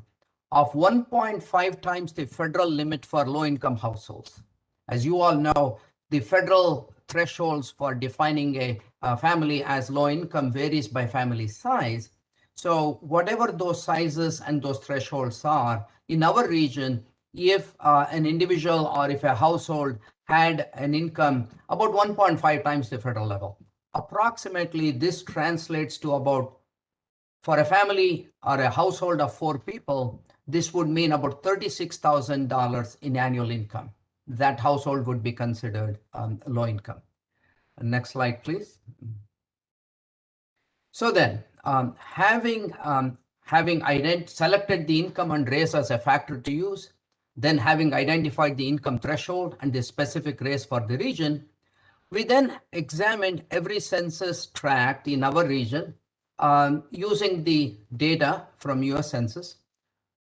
[SPEAKER 15] of 1.5 times the federal limit for low-income households. As you all know, the federal thresholds for defining a family as low income varies by family size. So whatever those sizes and those thresholds are, in our region, if an individual or if a household had an income about 1.5 times the federal level, approximately this translates to about, for a family or a household of 4 people, this would mean about $36,000 in annual income. That household would be considered low income. Next slide, please. So then, having selected the income and race as a factor to use, then having identified the income threshold and the specific race for the region, we then examined every census tract in our region using the data from US Census.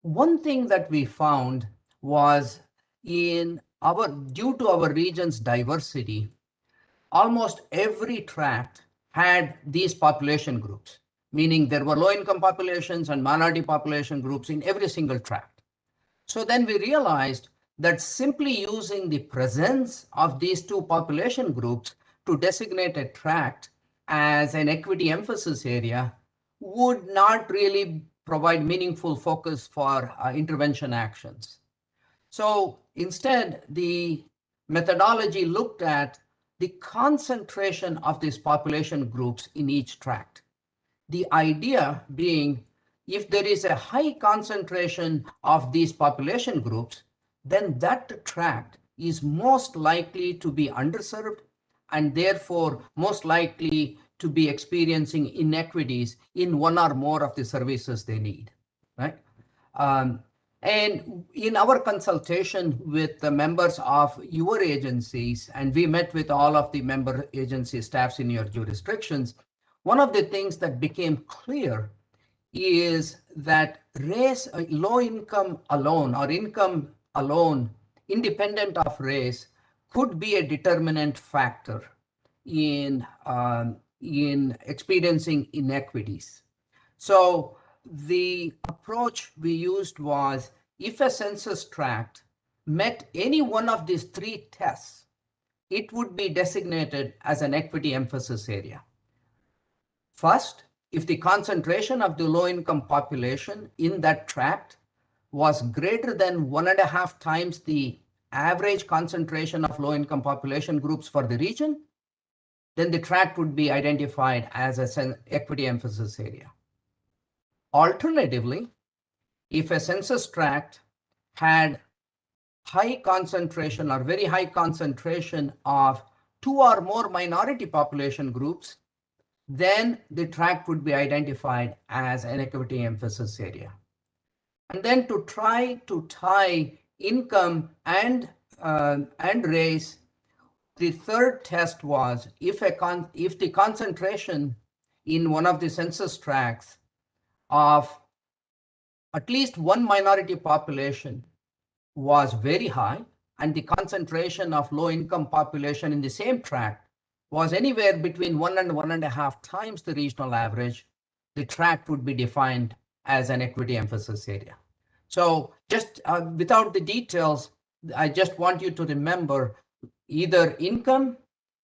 [SPEAKER 15] One thing that we found was due to our region's diversity, almost every tract had these population groups, meaning there were low-income populations and minority population groups in every single tract. So then we realized that simply using the presence of these two population groups to designate a tract as an equity emphasis area would not really provide meaningful focus for intervention actions. So instead, the methodology looked at the concentration of these population groups in each tract. The idea being, if there is a high concentration of these population groups, then that tract is most likely to be underserved and therefore most likely to be experiencing inequities in one or more of the services they need, right? And in our consultation with the members of your agencies, and we met with all of the member agency staffs in your jurisdictions, one of the things that became clear is that race, low income alone or income alone, independent of race, could be a determinant factor in experiencing inequities. So the approach we used was, if a census tract met any one of these 3 tests, it would be designated as an equity emphasis area. First, if the concentration of the low-income population in that tract was greater than 1.5 times the average concentration of low-income population groups for the region, then the tract would be identified as an equity emphasis area. Alternatively, if a census tract had high concentration or very high concentration of 2 or more minority population groups, then the tract would be identified as an equity emphasis area. And then to try to tie income and race, the third test was, if the concentration in one of the census tracts of at least one minority population was very high, and the concentration of low-income population in the same tract was anywhere between 1 and 1.5 times the regional average, the tract would be defined as an equity emphasis area. So just without the details, I just want you to remember either income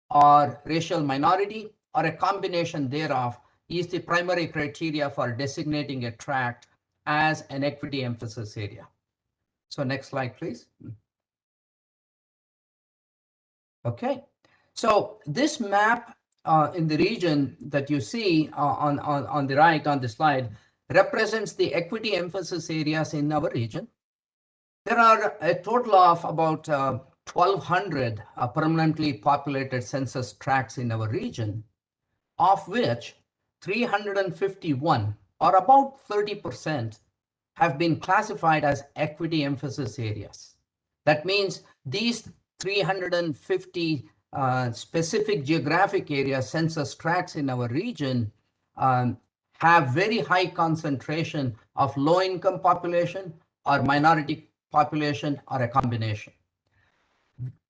[SPEAKER 15] or racial minority or a combination thereof is the primary criteria for designating a tract as an equity emphasis area. So next slide, please. Okay, so this map in the region that you see on the right on the slide represents the equity emphasis areas in our region. There are a total of about 1,200 permanently populated census tracts in our region, of which 351, or about 30%, have been classified as equity emphasis areas. That means these 350 specific geographic area census tracts in our region have very high concentration of low-income population or minority population or a combination.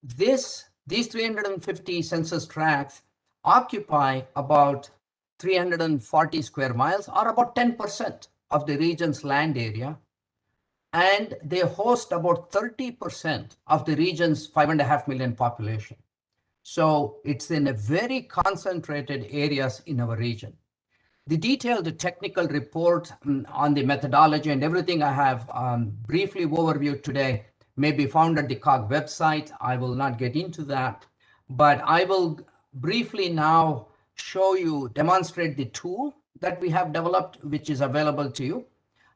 [SPEAKER 15] These 350 census tracts occupy about 340 square miles, or about 10% of the region's land area. and they host about 30% of the region's 5.5 million population. So it's in a very concentrated areas in our region. The detailed technical report on the methodology and everything I have briefly overviewed today may be found at the COG website. I will not get into that, but I will briefly now show you, demonstrate the tool that we have developed, which is available to you.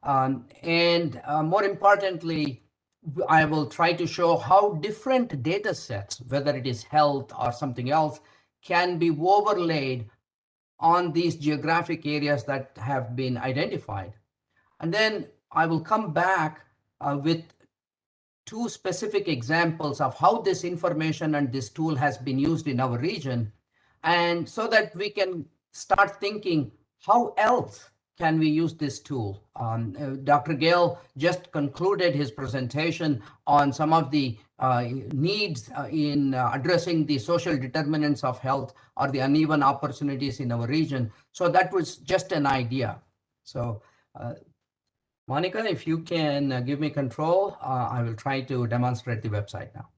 [SPEAKER 15] More importantly, I will try to show how different data sets, whether it is health or something else, can be overlaid on these geographic areas that have been identified. And then I will come back with two specific examples of how this information and this tool has been used in our region, and so that we can start thinking, how else can we use this tool? Dr. Gale just concluded his presentation on some of the needs in addressing the social determinants of health or the uneven opportunities in our region. So that was just an idea. So Monica, if you can give me control, I will try to demonstrate the website now.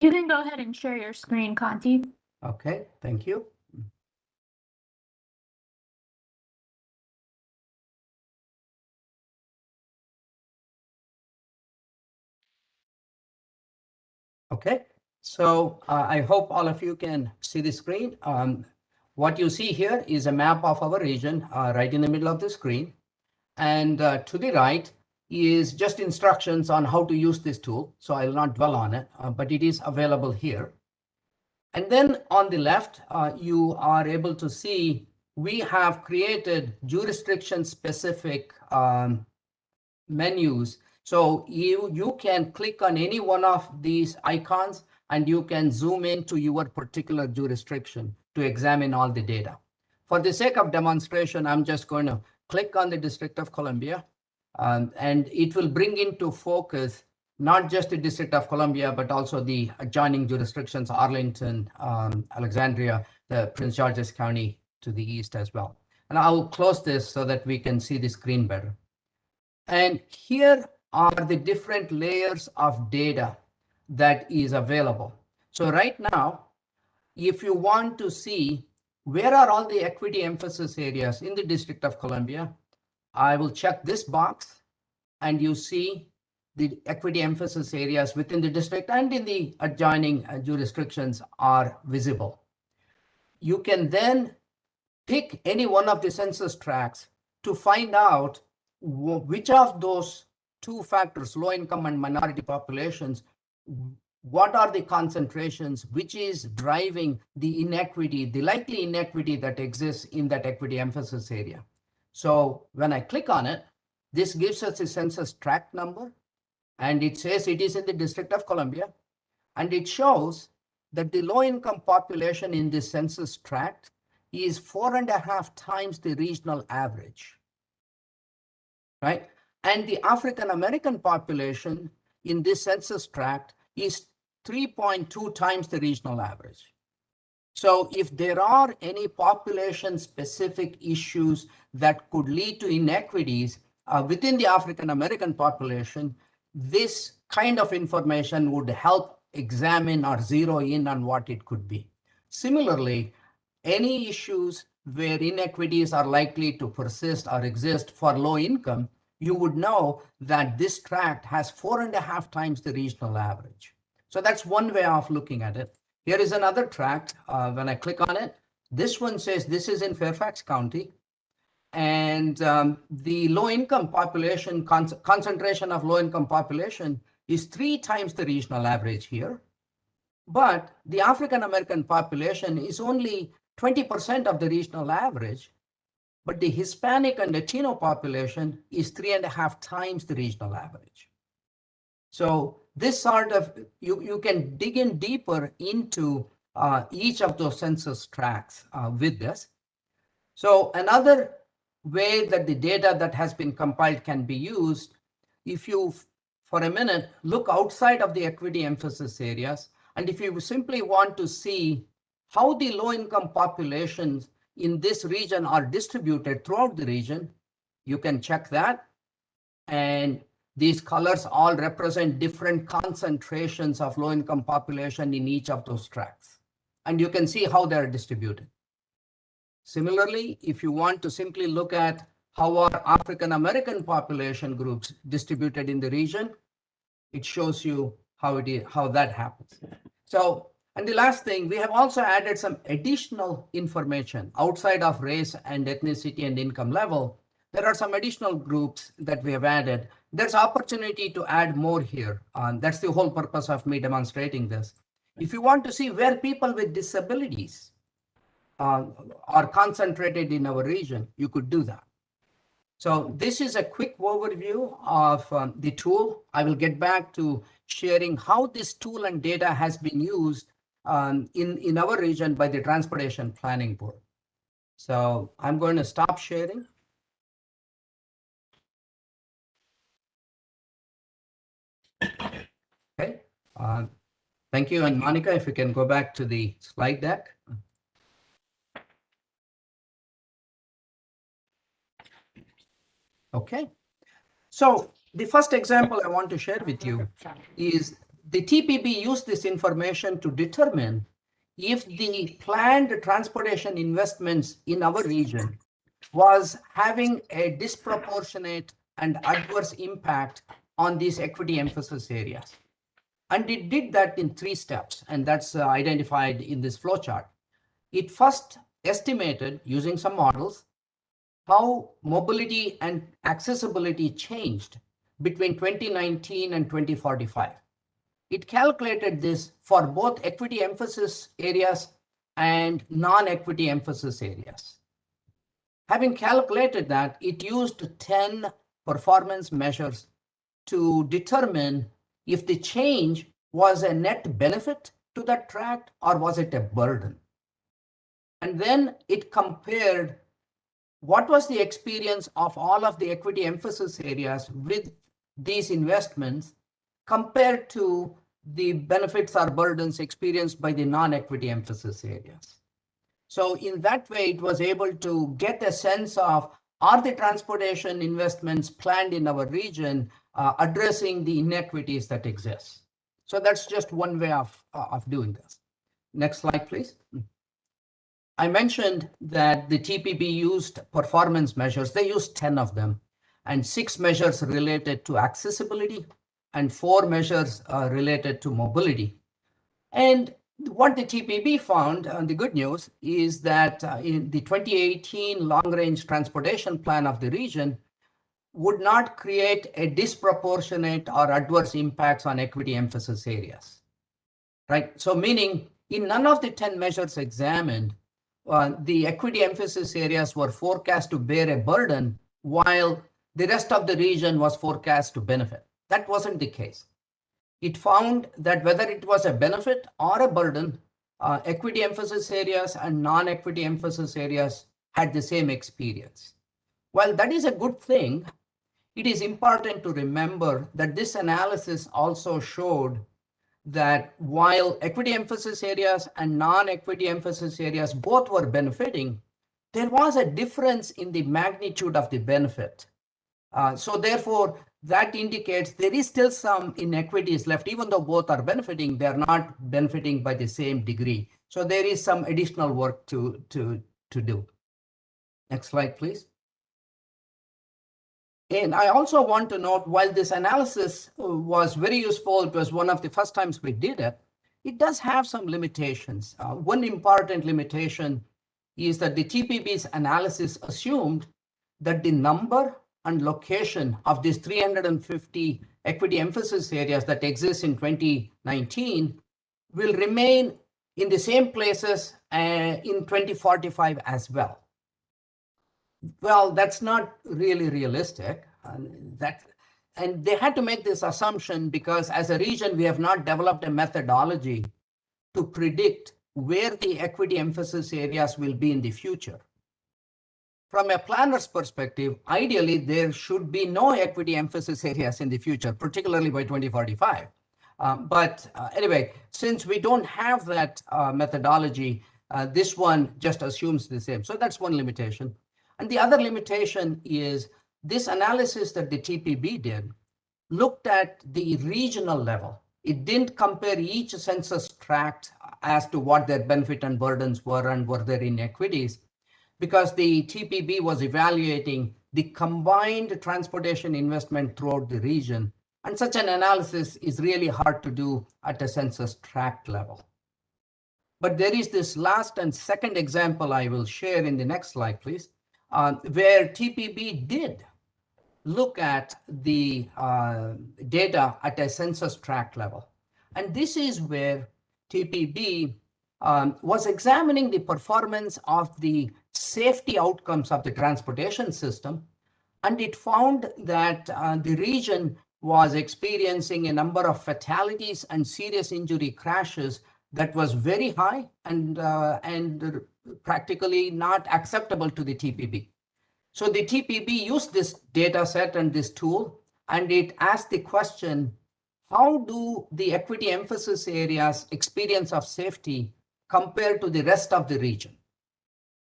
[SPEAKER 2] You can go ahead and share your screen, Conti.
[SPEAKER 15] Okay, thank you. Okay, so I hope all of you can see the screen. What you see here is a map of our region right in the middle of the screen. And to the right is just instructions on how to use this tool. So I'll not dwell on it, but it is available here. And then on the left, you are able to see we have created jurisdiction-specific menus. So you can click on any one of these icons and you can zoom into your particular jurisdiction to examine all the data. For the sake of demonstration, I'm just going to click on the District of Columbia, and it will bring into focus not just the District of Columbia, but also the adjoining jurisdictions, Arlington, Alexandria, the Prince George's County to the east as well. And I'll close this so that we can see the screen better. And here are the different layers of data that is available. So right now, if you want to see where are all the equity emphasis areas in the District of Columbia, I will check this box and you see the equity emphasis areas within the district and in the adjoining jurisdictions are visible. You can then pick any one of the census tracts to find out which of those two factors, low income and minority populations, what are the concentrations, which is driving the inequity, the likely inequity that exists in that equity emphasis area. So when I click on it, this gives us a census tract number, and it says it is in the District of Columbia, and it shows that the low income population in this census tract is 4.5 times the regional average, right? And the African American population in this census tract is 3.2 times the regional average. So if there are any population specific issues that could lead to inequities within the African American population, this kind of information would help examine or zero in on what it could be. Similarly, any issues where inequities are likely to persist or exist for low income, you would know that this tract has 4.5 times the regional average. So that's one way of looking at it. Here is another tract. When I click on it, this one says this is in Fairfax County. And the low-income population, concentration of low-income population is 3 times the regional average here. But the African-American population is only 20% of the regional average. But the Hispanic and Latino population is 3.5 times the regional average. So this sort of, you can dig in deeper into each of those census tracts with this. So another way that the data that has been compiled can be used, if you, for a minute, look outside of the equity emphasis areas, And if you simply want to see how the low-income populations in this region are distributed throughout the region, you can check that. And these colors all represent different concentrations of low-income population in each of those tracts. And you can see how they're distributed. Similarly, if you want to simply look at how are African-American population groups distributed in the region, it shows you how that happens. So, and the last thing, we have also added some additional information outside of race and ethnicity and income level. There are some additional groups that we have added. There's opportunity to add more here. That's the whole purpose of me demonstrating this. If you want to see where people with disabilities are concentrated in our region, you could do that. So this is a quick overview of the tool. I will get back to sharing how this tool and data has been used in our region by the Transportation Planning Board. So I'm going to stop sharing. Okay. Thank you. And Monica, if you can go back to the slide deck. Okay. So the first example I want to share with you is the TPB used this information to determine if the planned transportation investments in our region was having a disproportionate and adverse impact on these equity emphasis areas. And it did that in 3 steps, and that's identified in this flowchart. It first estimated, using some models, how mobility and accessibility changed between 2019 and 2045. It calculated this for both equity emphasis areas and non-equity emphasis areas. Having calculated that, it used 10 performance measures to determine if the change was a net benefit to that tract or was it a burden. And then it compared what was the experience of all of the equity emphasis areas with these investments compared to the benefits or burdens experienced by the non-equity emphasis areas. So in that way, it was able to get a sense of, are the transportation investments planned in our region addressing the inequities that exist? So that's just one way of doing this. Next slide, please. I mentioned that the TPB used performance measures. They used 10 of them, and 6 measures related to accessibility and 4 measures related to mobility. And what the TPB found, the good news, is that in the 2018 long-range transportation plan of the region would not create a disproportionate or adverse impacts on equity emphasis areas, right? So meaning in none of the 10 measures examined, the equity emphasis areas were forecast to bear a burden while the rest of the region was forecast to benefit. That wasn't the case. It found that whether it was a benefit or a burden, equity emphasis areas and non-equity emphasis areas had the same experience. While that is a good thing, it is important to remember that this analysis also showed that while equity emphasis areas and non-equity emphasis areas both were benefiting, there was a difference in the magnitude of the benefit. So therefore, that indicates there is still some inequities left. Even though both are benefiting, they're not benefiting by the same degree. So there is some additional work to do. Next slide, please. And I also want to note, while this analysis was very useful, it was one of the first times we did it, it does have some limitations. One important limitation is that the TPB's analysis assumed that the number and location of these 350 equity emphasis areas that exist in 2019 will remain in the same places in 2045 as well. Well, that's not really realistic. And they had to make this assumption because as a region, we have not developed a methodology to predict where the equity emphasis areas will be in the future. From a planner's perspective, ideally, there should be no equity emphasis areas in the future, particularly by 2045. Anyway, since we don't have that methodology, this one just assumes the same. So that's one limitation. And the other limitation is this analysis that the TPB did looked at the regional level. It didn't compare each census tract as to what their benefit and burdens were and were there inequities, because the TPB was evaluating the combined transportation investment throughout the region. And such an analysis is really hard to do at a census tract level. But there is this last and second example I will share in the next slide, please, where TPB did look at the data at a census tract level. And this is where TPB was examining the performance of the safety outcomes of the transportation system. And it found that the region was experiencing a number of fatalities and serious injury crashes that was very high and practically not acceptable to the TPB. So the TPB used this data set and this tool, and it asked the question, how do the equity emphasis areas' experience of safety compare to the rest of the region?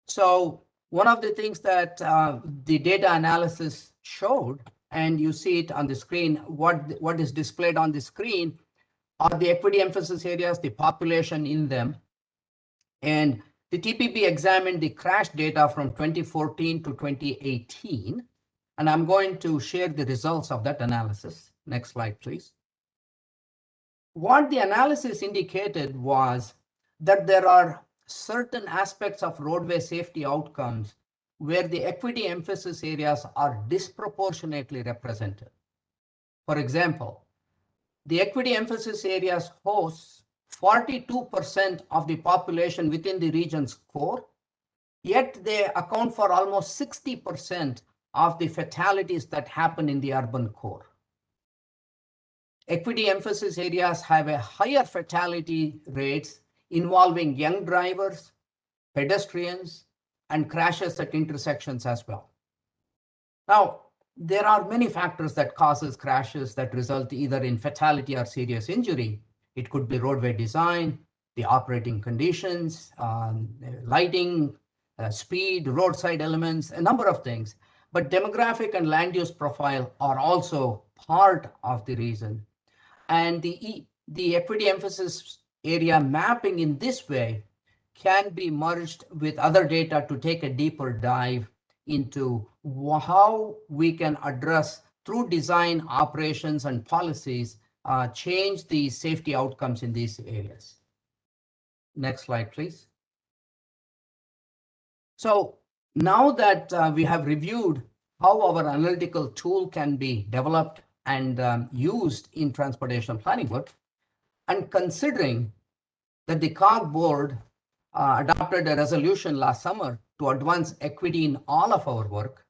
[SPEAKER 15] So one of the things that the data analysis showed, and you see it on the screen, what is displayed on the screen are the equity emphasis areas, the population in them. And the TPB examined the crash data from 2014 to 2018. And I'm going to share the results of that analysis. Next slide, please. What the analysis indicated was that there are certain aspects of roadway safety outcomes where the equity emphasis areas are disproportionately represented. For example, the equity emphasis areas hosts 42% of the population within the region's core, yet they account for almost 60% of the fatalities that happen in the urban core. Equity emphasis areas have a higher fatality rates involving young drivers, pedestrians, and crashes at intersections as well. Now, there are many factors that causes crashes that result either in fatality or serious injury. It could be roadway design, the operating conditions, lighting, speed, roadside elements, a number of things. But demographic and land use profile are also part of the reason. And the equity emphasis area mapping in this way can be merged with other data to take a deeper dive into how we can address through design, operations, and policies, change the safety outcomes in these areas. Next slide, please. So now that we have reviewed how our analytical tool can be developed and used in transportation planning work, and considering that the COG board adopted a resolution last summer to advance equity in all of our work,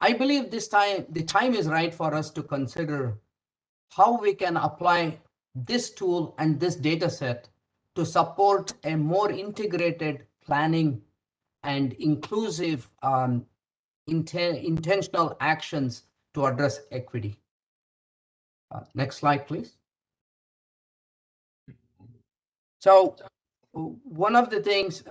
[SPEAKER 15] I believe the time is right for us to consider how we can apply this tool and this data set to support a more integrated planning and inclusive intentional actions to address equity. Next slide, please. So one of the things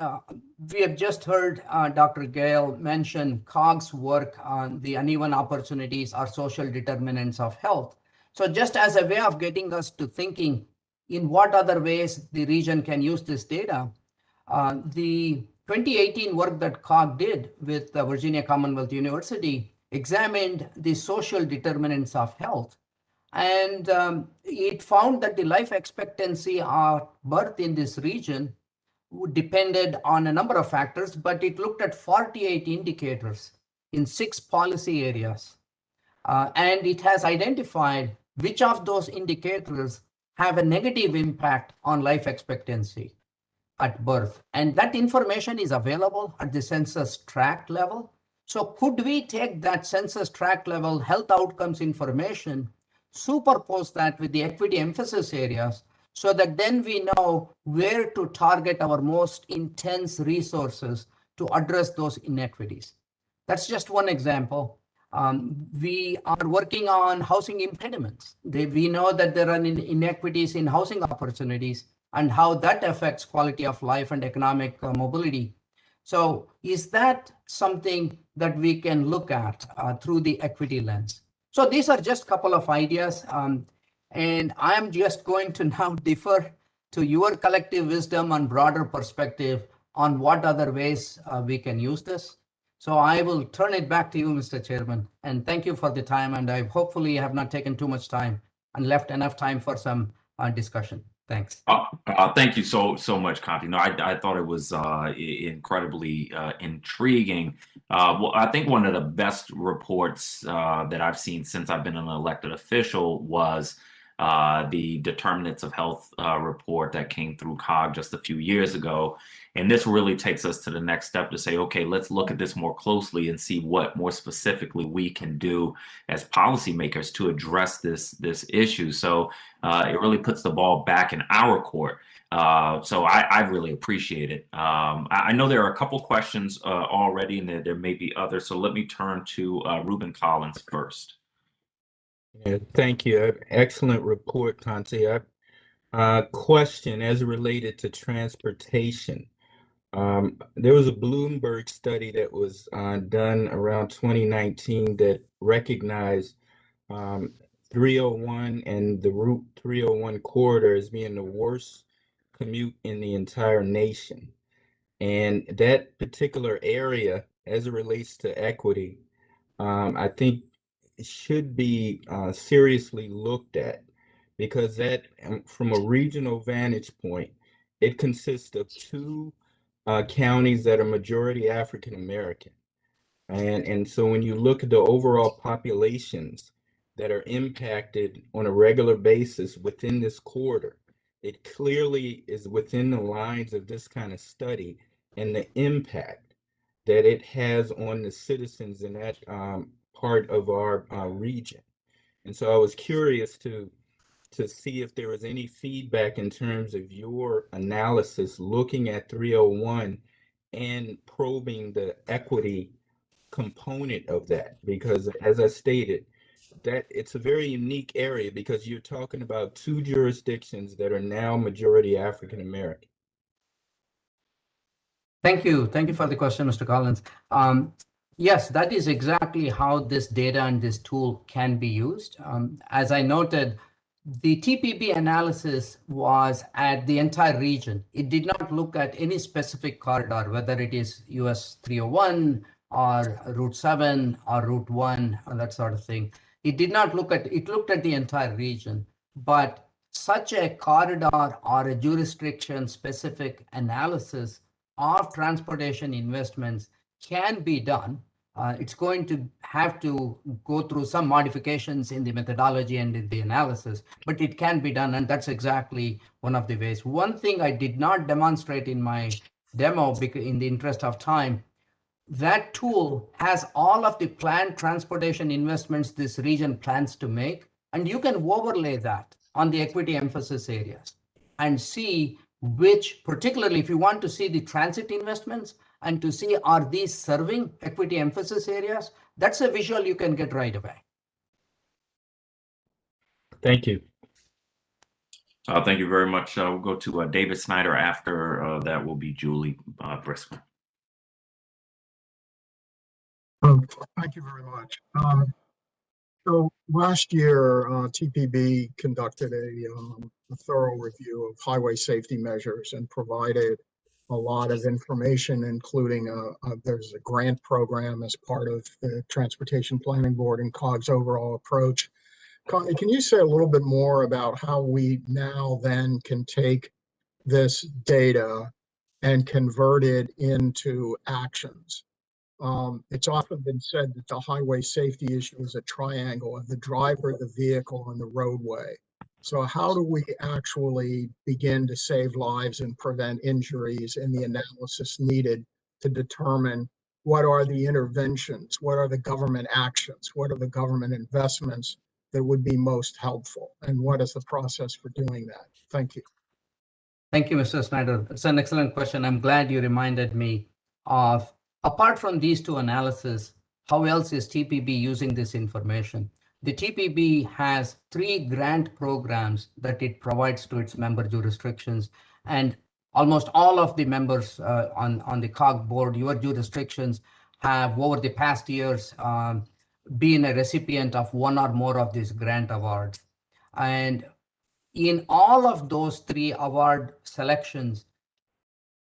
[SPEAKER 15] we have just heard Dr. Gale mention COG's work on the uneven opportunities or social determinants of health. So just as a way of getting us to thinking in what other ways the region can use this data, the 2018 work that COG did with Virginia Commonwealth University examined the social determinants of health. And it found that the life expectancy of birth in this region depended on a number of factors, but it looked at 48 indicators in 6 policy areas. And it has identified which of those indicators have a negative impact on life expectancy at birth. And that information is available at the census tract level. So could we take that census tract level health outcomes information, superpose that with the equity emphasis areas, so that then we know where to target our most intense resources to address those inequities? That's just one example. We are working on housing impediments. We know that there are inequities in housing opportunities and how that affects quality of life and economic mobility. So is that something that we can look at through the equity lens? So these are just a couple of ideas. And I'm just going to now defer to your collective wisdom and broader perspective on what other ways we can use this. So I will turn it back to you, Mr. Chairman, and thank you for the time. And I hopefully have not taken too much time and left enough time for some discussion. Thanks.
[SPEAKER 4] Thank you so much, Conti. No, I thought it was incredibly intriguing. Well, I think one of the best reports that I've seen since I've been an elected official was the Determinants of Health report that came through COG just a few years ago. And this really takes us to the next step to say, okay, let's look at this more closely and see what more specifically we can do as policymakers to address this issue. So it really puts the ball back in our court. So I really appreciate it. I know there are a couple questions already, and there may be others. So let me turn to Ruben Collins first.
[SPEAKER 16] Yeah, thank you. Excellent report, Conti. Question as related to transportation. There was a Bloomberg study that was done around 2019 that recognized 301 and the Route 301 corridor as being the worst commute in the entire nation. And that particular area, as it relates to equity, I think it should be seriously looked at, because that, from a regional vantage point, it consists of two counties that are majority African American. And so when you look at the overall populations that are impacted on a regular basis within this corridor, it clearly is within the lines of this kind of study and the impact that it has on the citizens in that part of our region. And so I was curious to see if there was any feedback in terms of your analysis looking at 301 and probing the equity component of that, because as I stated, that it's a very unique area because you're talking about two jurisdictions that are now majority African American.
[SPEAKER 15] Thank you. Thank you for the question, Mr. Collins. Yes, that is exactly how this data and this tool can be used. As I noted, the TPP analysis was at the entire region. It did not look at any specific corridor, whether it is US 301 or Route 7 or Route 1 or that sort of thing. It did not look at, it looked at the entire region, but such a corridor or a jurisdiction specific analysis of transportation investments can be done. It's going to have to go through some modifications in the methodology and in the analysis, but it can be done, and that's exactly one of the ways. One thing I did not demonstrate in my demo, because in the interest of time, that tool has all of the planned transportation investments this region plans to make, and you can overlay that on the equity emphasis areas and see which, particularly if you want to see the transit investments and to see are these serving equity emphasis areas, that's a visual you can get right away.
[SPEAKER 16] Thank you.
[SPEAKER 4] Thank you very much. We'll go to David Snyder. After that will be Julie Briskman.
[SPEAKER 11] Thank you very much. So last year, TPB conducted a thorough review of highway safety measures and provided a lot of information, including there's a grant program as part of the Transportation Planning Board and COG's overall approach. Connie, can you say a little bit more about how we now then can take this data and convert it into actions? It's often been said that the highway safety issue is a triangle of the driver, the vehicle, and the roadway. So how do we actually begin to save lives and prevent injuries in the analysis needed to determine what are the interventions, what are the government actions, what are the government investments that would be most helpful, and what is the process for doing that? Thank you.
[SPEAKER 15] Thank you, Mr. Snyder. It's an excellent question. I'm glad you reminded me of, apart from these two analyses, how else is TPB using this information? The TPB has 3 grant programs that it provides to its member jurisdictions, and almost all of the members on the COG board, your jurisdictions, have over the past years been a recipient of one or more of these grant awards. And in all of those 3 award selections,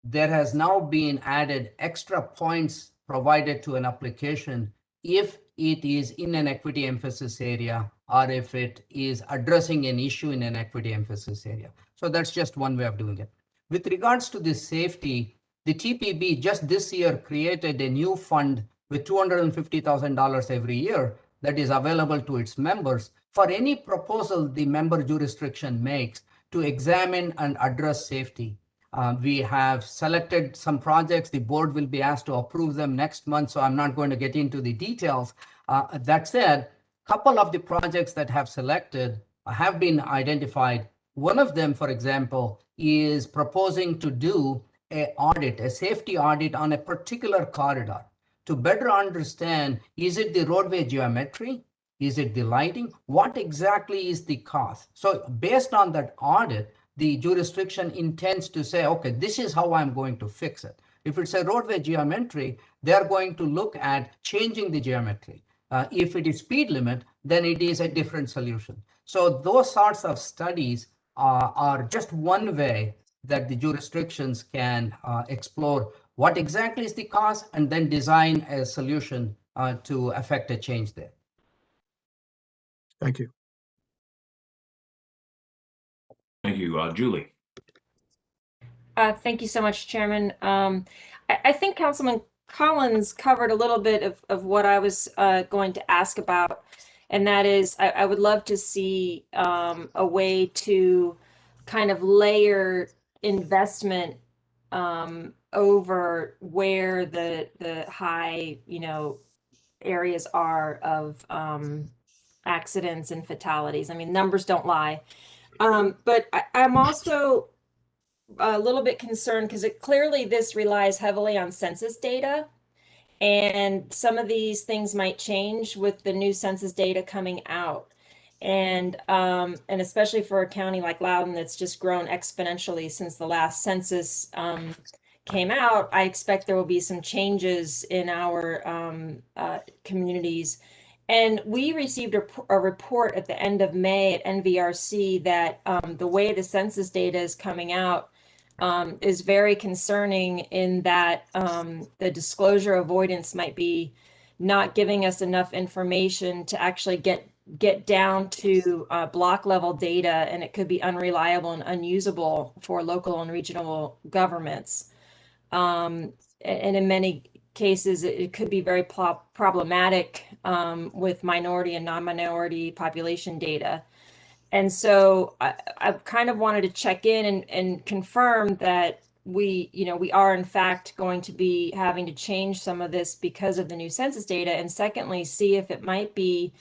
[SPEAKER 15] there has now been added extra points provided to an application if it is in an equity emphasis area or if it is addressing an issue in an equity emphasis area. So that's just one way of doing it. With regards to the safety, the TPB just this year created a new fund with $250,000 every year that is available to its members for any proposal the member jurisdiction makes to examine and address safety. We have selected some projects. The board will be asked to approve them next month, so I'm not going to get into the details. That said, a couple of the projects that have selected have been identified. One of them, for example, is proposing to do a safety audit on a particular corridor to better understand, is it the roadway geometry? Is it the lighting? What exactly is the cost? So based on that audit, the jurisdiction intends to say, okay, this is how I'm going to fix it. If it's a roadway geometry, they're going to look at changing the geometry. If it is speed limit, then it is a different solution. So those sorts of studies are just one way that the jurisdictions can explore what exactly is the cost and then design a solution to affect a change there.
[SPEAKER 11] Thank you.
[SPEAKER 4] Thank you, Julie.
[SPEAKER 13] Thank you so much, Chairman. I think Councilman Collins covered a little bit of what I was going to ask about, and that is I would love to see a way to kind of layer investment over where the high, areas are of accidents and fatalities. I mean, numbers don't lie. But I'm also a little bit concerned because clearly this relies heavily on census data, and some of these things might change with the new census data coming out. And especially for a county like Loudoun that's just grown exponentially since the last census came out, I expect there will be some changes in our communities. And we received a report at the end of May at NVRC that the way the census data is coming out is very concerning in that the disclosure avoidance might be not giving us enough information to actually get down to block level data, and it could be unreliable and unusable for local and regional governments. And in many cases, it could be very problematic with minority and non-minority population data. And so I kind of wanted to check in and confirm that we are in fact going to be having to change some of this because of the new census data. And secondly, see if it might be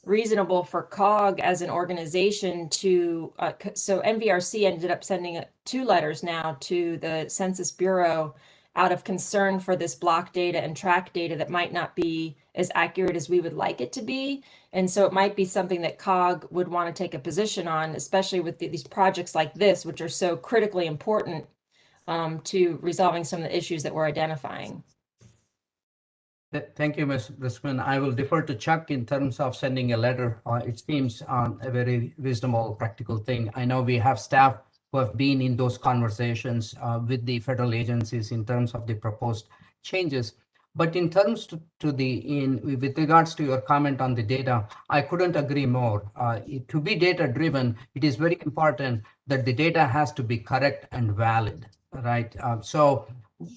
[SPEAKER 13] reasonable for COG as an organization to, so NVRC ended up sending 2 letters now to the Census Bureau out of concern for this block data and track data that might not be as accurate as we would like it to be. And so it might be something that COG would want to take a position on, especially with these projects like this, which are so critically important to resolving some of the issues that we're identifying.
[SPEAKER 15] Thank you, Ms. Briskman. I will defer to Chuck in terms of sending a letter. It seems a very reasonable, practical thing. I know we have staff who have been in those conversations with the federal agencies in terms of the proposed changes. But in terms with regards to your comment on the data, I couldn't agree more. To be data driven, it is very important that the data has to be correct and valid, right? So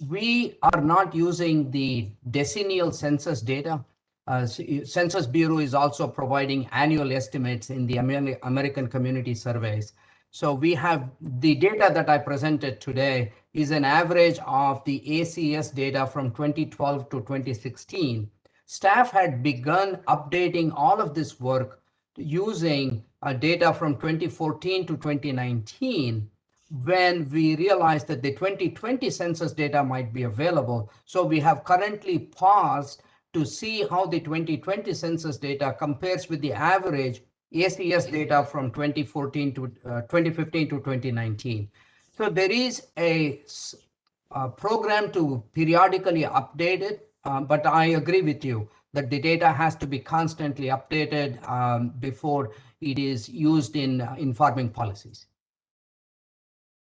[SPEAKER 15] we are not using the decennial census data. Census Bureau is also providing annual estimates in the American Community Surveys. So we have the data that I presented today is an average of the ACS data from 2012 to 2016. Staff had begun updating all of this work using data from 2014 to 2019 when we realized that the 2020 census data might be available. So we have currently paused to see how the 2020 census data compares with the average ACS data from 2014 to 2015 to 2019. So there is a program to periodically update it, but I agree with you that the data has to be constantly updated before it is used in informing policies.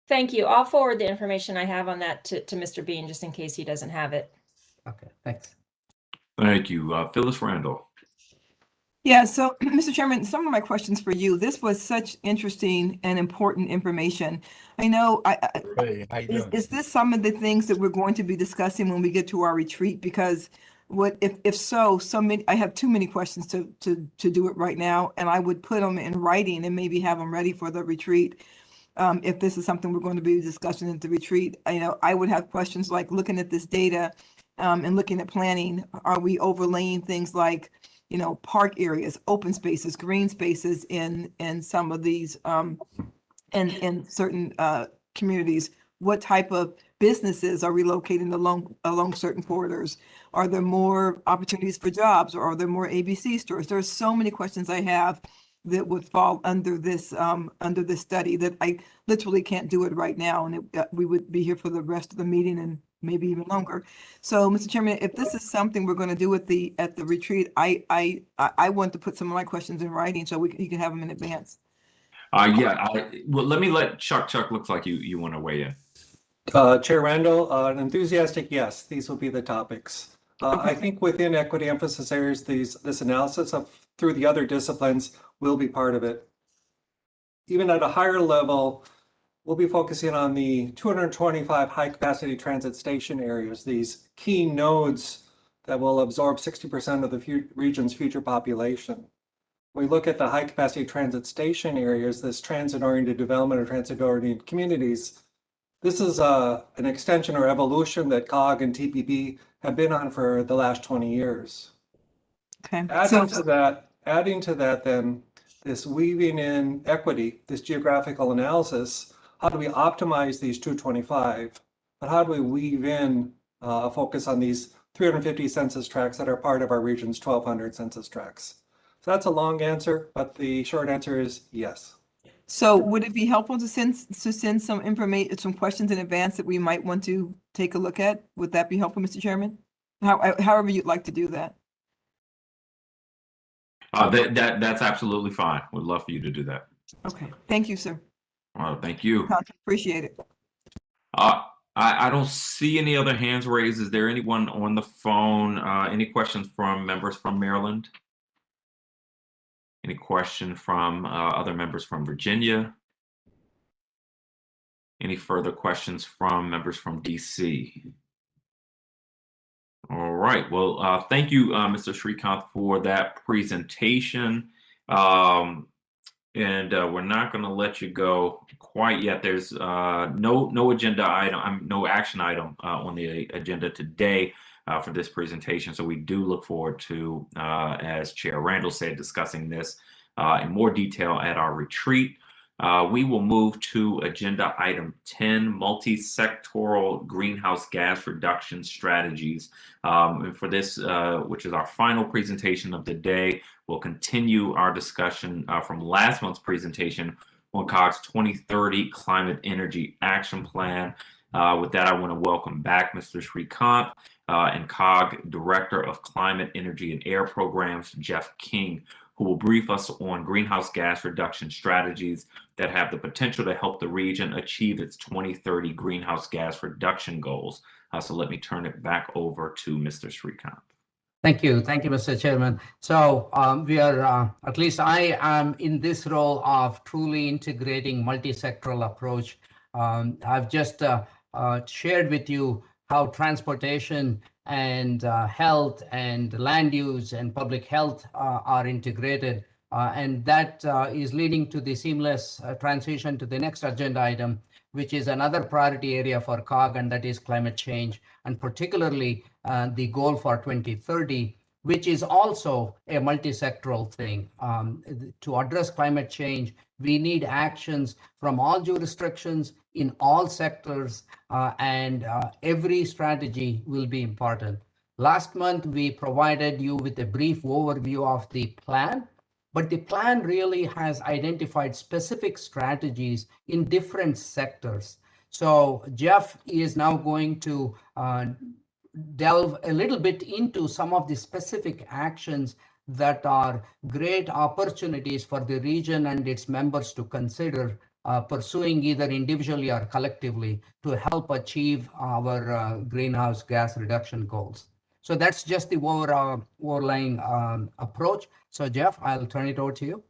[SPEAKER 13] Thank you. I'll forward the information I have on that to Mr. Bean, just in case he doesn't have it.
[SPEAKER 15] Okay, thanks.
[SPEAKER 4] Thank you. Phyllis Randall.
[SPEAKER 9] Yeah, so Mr. Chairman, some of my questions for you. This was such interesting and important information. I know,
[SPEAKER 16] Hey, how you doing?
[SPEAKER 9] is this some of the things that we're going to be discussing when we get to our retreat? Because if so many, I have too many questions to do it right now, and I would put them in writing and maybe have them ready for the retreat. If this is something we're going to be discussing at the retreat, I would have questions like looking at this data and looking at planning. Are we overlaying things like, park areas, open spaces, green spaces in some of these in certain communities? What type of businesses are relocating along certain corridors? Are there more opportunities for jobs, or are there more ABC stores? There are so many questions I have that would fall under this study that I literally can't do it right now, and we would be here for the rest of the meeting and maybe even longer. So, Mr. Chairman, if this is something we're going to do at the retreat, I want to put some of my questions in writing so you can have them in advance.
[SPEAKER 4] Well, let me let Chuck. Looks like you want to weigh in.
[SPEAKER 3] Chair Randall, an enthusiastic yes, these will be the topics. I think within equity emphasis areas, this analysis through the other disciplines will be part of it. Even at a higher level, we'll be focusing on the 225 high capacity transit station areas, these key nodes that will absorb 60% of the region's future population. When we look at the high capacity transit station areas, this transit-oriented development or transit-oriented communities, this is an extension or evolution that COG and TPP have been on for the last 20 years.
[SPEAKER 9] Okay.
[SPEAKER 3] Adding to that then, this weaving in equity, this geographical analysis, how do we optimize these 225, but how do we weave in a focus on these 350 census tracts that are part of our region's 1,200 census tracts? So that's a long answer, but the short answer is yes.
[SPEAKER 9] So would it be helpful to send some information, some questions in advance that we might want to take a look at? Would that be helpful, Mr. Chairman? However you'd like to do that.
[SPEAKER 4] That's absolutely fine. We'd love for you to do that.
[SPEAKER 9] Okay, thank you, sir.
[SPEAKER 4] Thank you.
[SPEAKER 9] Appreciate it.
[SPEAKER 4] I don't see any other hands raised. Is there anyone on the phone? Any questions from members from Maryland? Any question from other members from Virginia? Any further questions from members from DC? All right. Well, thank you, Mr. Srikanth, for that presentation. And we're not going to let you go quite yet. There's no agenda item, no action item on the agenda today for this presentation. So we do look forward to, as Chair Randall said, discussing this in more detail at our retreat. We will move to agenda item 10, multi-sectoral greenhouse gas reduction strategies. And for this, which is our final presentation of the day, we'll continue our discussion from last month's presentation on COG's 2030 Climate Energy Action Plan. With that, I want to welcome back Mr. Srikanth and COG Director of Climate, Energy, and Air Programs, Jeff King, who will brief us on greenhouse gas reduction strategies that have the potential to help the region achieve its 2030 greenhouse gas reduction goals. So let me turn it back over to Mr. Srikanth.
[SPEAKER 15] Thank you, Mr. Chairman. So we are, at least I am in this role of truly integrating multi-sectoral approach. I've just shared with you how transportation and health and land use and public health are integrated. And that is leading to the seamless transition to the next agenda item, which is another priority area for COG, and that is climate change, and particularly the goal for 2030, which is also a multi-sectoral thing. To address climate change, we need actions from all jurisdictions in all sectors, and every strategy will be important. Last month, we provided you with a brief overview of the plan, but the plan really has identified specific strategies in different sectors. So Jeff is now going to delve a little bit into some of the specific actions that are great opportunities for the region and its members to consider pursuing either individually or collectively to help achieve our greenhouse gas reduction goals. So that's just the overlying approach. So Jeff, I'll turn it over to you.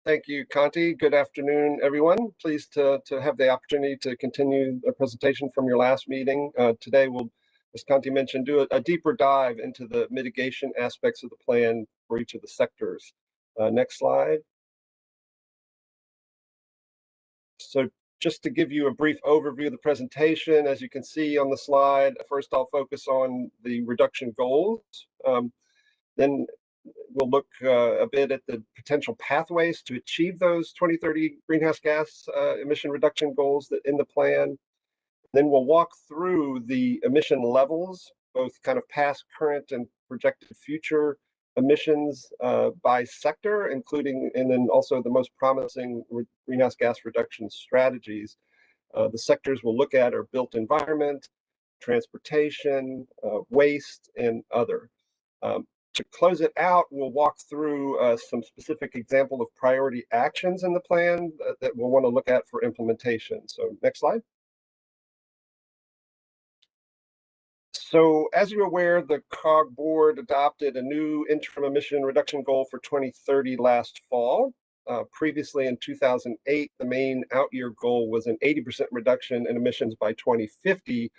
[SPEAKER 17] Thank you, Conti. Good afternoon, everyone. Pleased to have the opportunity to continue the presentation from your last meeting. Today we'll, as Conti mentioned, do a deeper dive into the mitigation aspects of the plan for each of the sectors. Next slide. So just to give you a brief overview of the presentation, as you can see on the slide, first I'll focus on the reduction goals. Then we'll look a bit at the potential pathways to achieve those 2030 greenhouse gas emission reduction goals that in the plan. Then we'll walk through the emission levels, both kind of past, current, and projected future emissions by sector, including, and then also the most promising greenhouse gas reduction strategies. The sectors we'll look at are built environment, transportation, waste, and other. To close it out, we'll walk through some specific example of priority actions in the plan that we'll want to look at for implementation. So next slide. So as you're aware, the COG board adopted a new interim emission reduction goal for 2030 last fall. Previously in 2008, the main out-year goal was an 80% reduction in emissions by 2050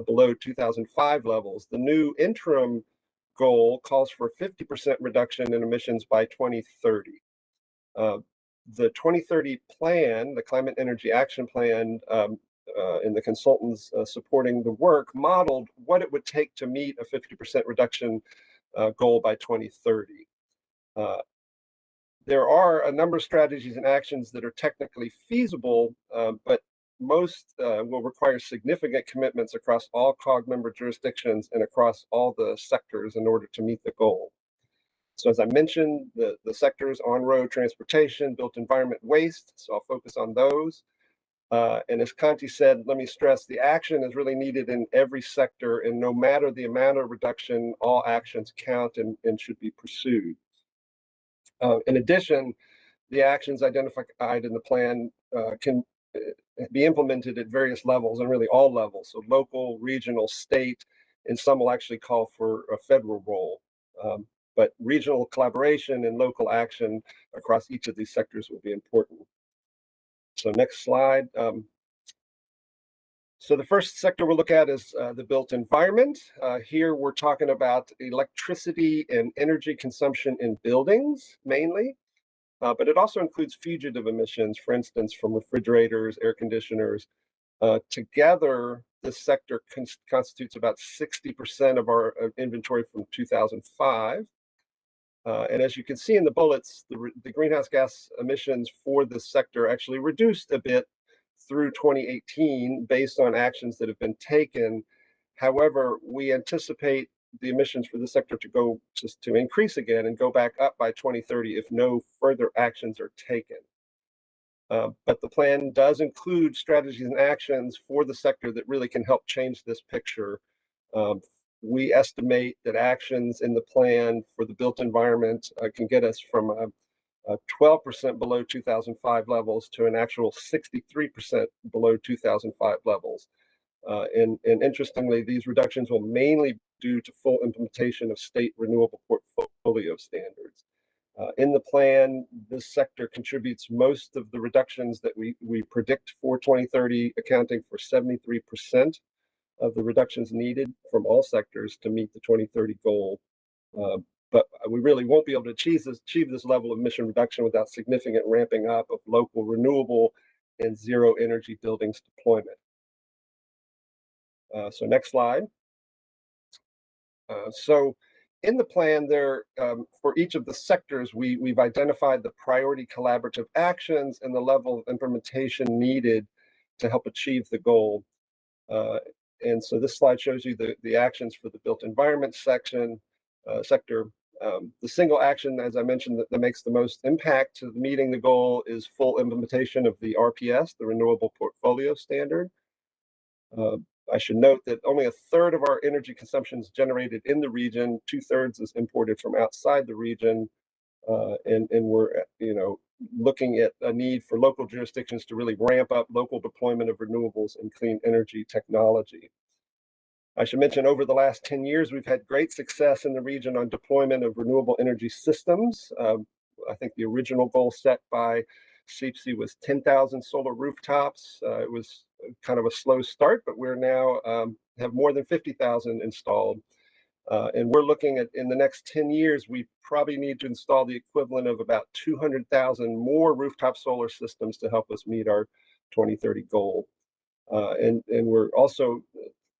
[SPEAKER 17] below 2005 levels. The new interim goal calls for a 50% reduction in emissions by 2030. The 2030 plan, the Climate Energy Action Plan, and the consultants supporting the work modeled what it would take to meet a 50% reduction goal by 2030. There are a number of strategies and actions that are technically feasible, but most will require significant commitments across all COG member jurisdictions and across all the sectors in order to meet the goal. So as I mentioned, the sectors on-road transportation, built environment, waste, so I'll focus on those. And as Conti said, let me stress, the action is really needed in every sector, and no matter the amount of reduction, all actions count and should be pursued. In addition, the actions identified in the plan can be implemented at various levels, and really all levels, so local, regional, state, and some will actually call for a federal role. But regional collaboration and local action across each of these sectors will be important. So next slide. So the first sector we'll look at is the built environment. Here we're talking about electricity and energy consumption in buildings mainly, but it also includes fugitive emissions, for instance, from refrigerators, air conditioners. Together, this sector constitutes about 60% of our inventory from 2005. And as you can see in the bullets, the greenhouse gas emissions for this sector actually reduced a bit through 2018 based on actions that have been taken. However, we anticipate the emissions for the sector to increase again and go back up by 2030 if no further actions are taken. But the plan does include strategies and actions for the sector that really can help change this picture. We estimate that actions in the plan for the built environment can get us from a 12% below 2005 levels to an actual 63% below 2005 levels. And interestingly, these reductions will mainly be due to full implementation of state renewable portfolio standards. In the plan, this sector contributes most of the reductions that we predict for 2030, accounting for 73% of the reductions needed from all sectors to meet the 2030 goal. But we really won't be able to achieve this level of emission reduction without significant ramping up of local renewable and zero energy buildings deployment. So next slide. So in the plan there, for each of the sectors, we've identified the priority collaborative actions and the level of implementation needed to help achieve the goal. And so this slide shows you the actions for the built environment sector. The single action, as I mentioned, that makes the most impact to meeting the goal is full implementation of the RPS, the Renewable Portfolio Standard. I should note that only 1/3 of our energy consumption is generated in the region, 2/3 is imported from outside the region, and we're looking at a need for local jurisdictions to really ramp up local deployment of renewables and clean energy technology. I should mention over the last 10 years, we've had great success in the region on deployment of renewable energy systems. I think the original goal set by CPC was 10,000 solar rooftops. It was kind of a slow start, but we're now have more than 50,000 installed. And we're looking at, in the next 10 years, we probably need to install the equivalent of about 200,000 more rooftop solar systems to help us meet our 2030 goal. And we're also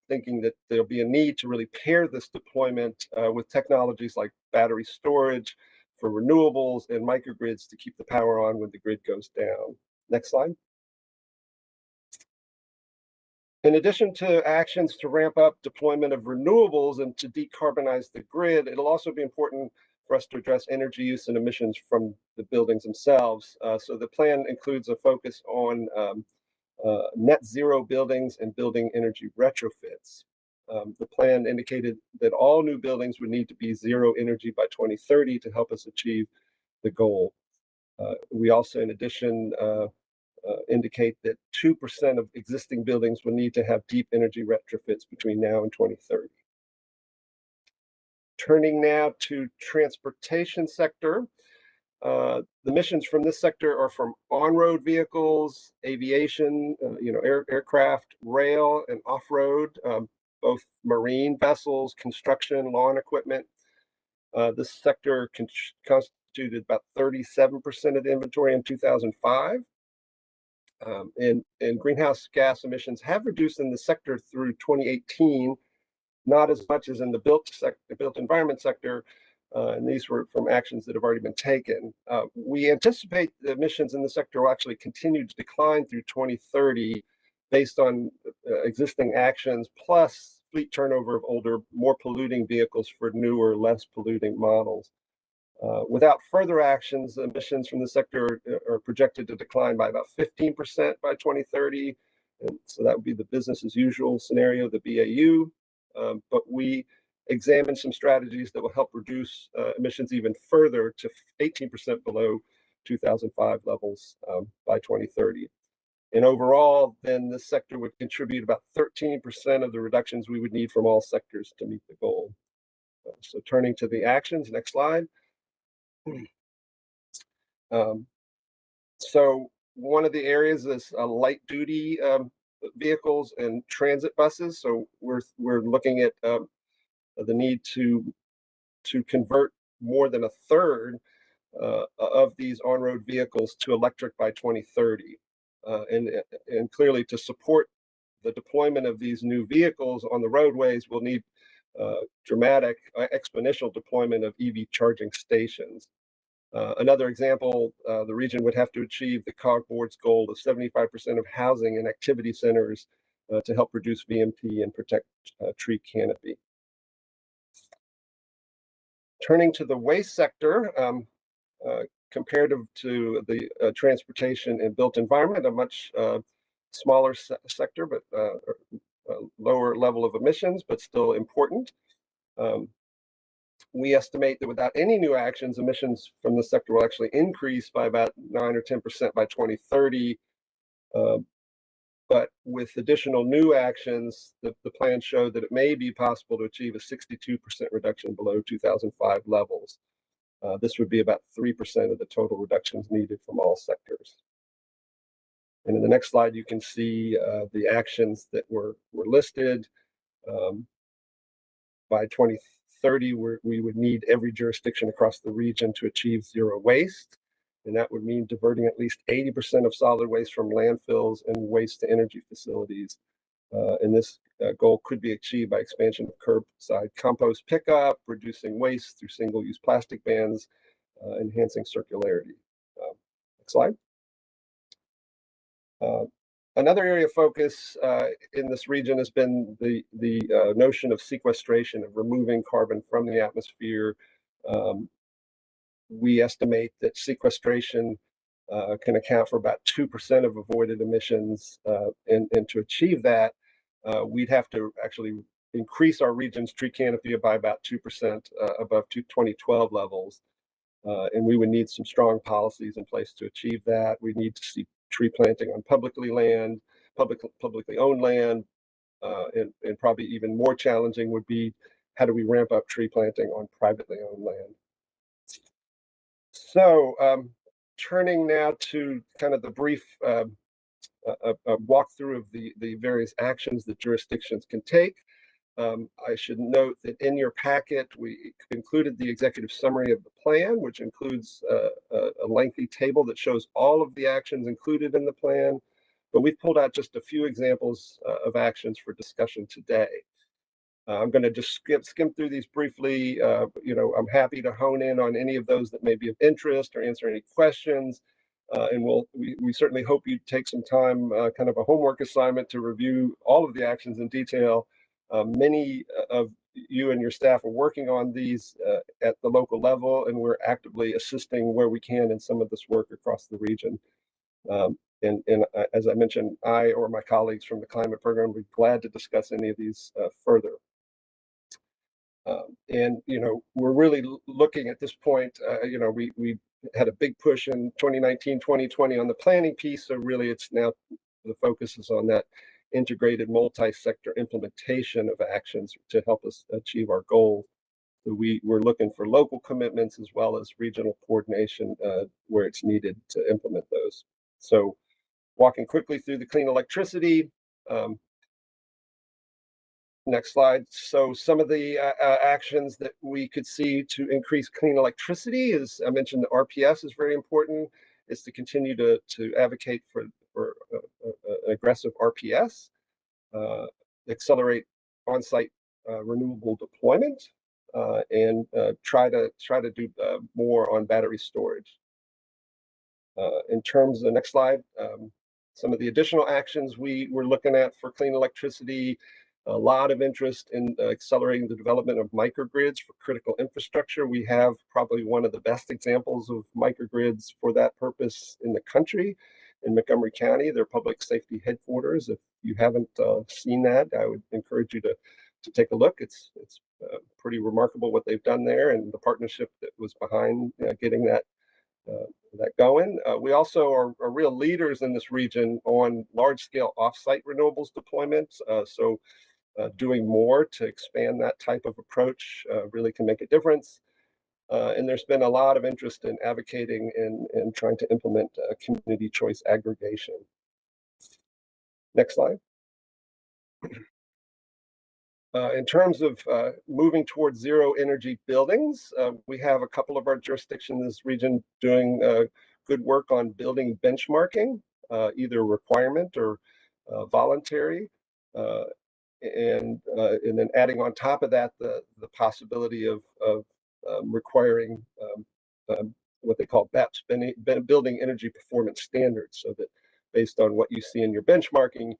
[SPEAKER 17] thinking that there'll be a need to really pair this deployment with technologies like battery storage for renewables and microgrids to keep the power on when the grid goes down. Next slide. In addition to actions to ramp up deployment of renewables and to decarbonize the grid, it'll also be important for us to address energy use and emissions from the buildings themselves. So the plan includes a focus on net zero buildings and building energy retrofits. The plan indicated that all new buildings would need to be zero energy by 2030 to help us achieve the goal. We also, in addition, indicate that 2% of existing buildings will need to have deep energy retrofits between now and 2030. Turning now to transportation sector. The emissions from this sector are from on-road vehicles, aviation, aircraft, rail, and off-road, both marine vessels, construction, lawn equipment. This sector constituted about 37% of the inventory in 2005. And greenhouse gas emissions have reduced in the sector through 2018, not as much as in the built environment sector, and these were from actions that have already been taken. We anticipate the emissions in the sector will actually continue to decline through 2030 based on existing actions, plus fleet turnover of older, more polluting vehicles for newer, less polluting models. Without further actions, emissions from the sector are projected to decline by about 15% by 2030. And so that would be the business as usual scenario, the BAU. But we examined some strategies that will help reduce emissions even further to 18% below 2005 levels by 2030. And overall, then this sector would contribute about 13% of the reductions we would need from all sectors to meet the goal. So turning to the actions, next slide. So one of the areas is light duty vehicles and transit buses. So we're looking at the need to convert more than 1/3 of these on-road vehicles to electric by 2030, and clearly to support the deployment of these new vehicles on the roadways, we'll need dramatic exponential deployment of EV charging stations. Another example, the region would have to achieve the COG board's goal of 75% of housing and activity centers to help reduce VMT and protect tree canopy. Turning to the waste sector, comparative to the transportation and built environment, a much smaller sector, but lower level of emissions, but still important. We estimate that without any new actions, emissions from the sector will actually increase by about 9 or 10% by 2030. But with additional new actions, the plan showed that it may be possible to achieve a 62% reduction below 2005 levels. This would be about 3% of the total reductions needed from all sectors. And in the next slide, you can see the actions that were listed. By 2030, we would need every jurisdiction across the region to achieve zero waste. And that would mean diverting at least 80% of solid waste from landfills and waste to energy facilities. And this goal could be achieved by expansion of curbside compost pickup, reducing waste through single-use plastic bans, enhancing circularity. Next slide. Another area of focus in this region has been the notion of sequestration, of removing carbon from the atmosphere. We estimate that sequestration can account for about 2% of avoided emissions, and to achieve that, we'd have to actually increase our region's tree canopy by about 2% above 2012 levels. And we would need some strong policies in place to achieve that. We need to see tree planting on publicly owned land, and probably even more challenging would be how do we ramp up tree planting on privately owned land. So turning now to kind of the brief walkthrough of the various actions that jurisdictions can take. I should note that in your packet, we included the executive summary of the plan, which includes a lengthy table that shows all of the actions included in the plan, but we've pulled out just a few examples of actions for discussion today. I'm going to just skim through these briefly. I'm happy to hone in on any of those that may be of interest or answer any questions. And we certainly hope you take some time, kind of a homework assignment, to review all of the actions in detail. Many of you and your staff are working on these at the local level, and we're actively assisting where we can in some of this work across the region. And as I mentioned, I or my colleagues from the climate program would be glad to discuss any of these further. And we're really looking at this point, we had a big push in 2019, 2020 on the planning piece. So really it's now the focus is on that integrated multi-sector implementation of actions to help us achieve our goals. So we're looking for local commitments as well as regional coordination where it's needed to implement those. So walking quickly through the clean electricity. Next slide. So some of the actions that we could see to increase clean electricity, as I mentioned, the RPS is very important, is to continue to advocate for aggressive RPS, accelerate on-site renewable deployment, and try to do more on battery storage. In terms of the next slide, some of the additional actions we were looking at for clean electricity. A lot of interest in accelerating the development of microgrids for critical infrastructure. We have probably one of the best examples of microgrids for that purpose in the country in Montgomery County, their public safety headquarters. If you haven't seen that, I would encourage you to take a look. It's pretty remarkable what they've done there and the partnership that was behind getting that going. We also are real leaders in this region on large-scale off-site renewables deployments. So doing more to expand that type of approach really can make a difference. And there's been a lot of interest in advocating and trying to implement community choice aggregation. Next slide. In terms of moving towards zero energy buildings, we have a couple of our jurisdictions in this region doing good work on building benchmarking, either requirement or voluntary. And then adding on top of that the possibility of requiring what they call BEPS, Building Energy Performance Standards, so that based on what you see in your benchmarking,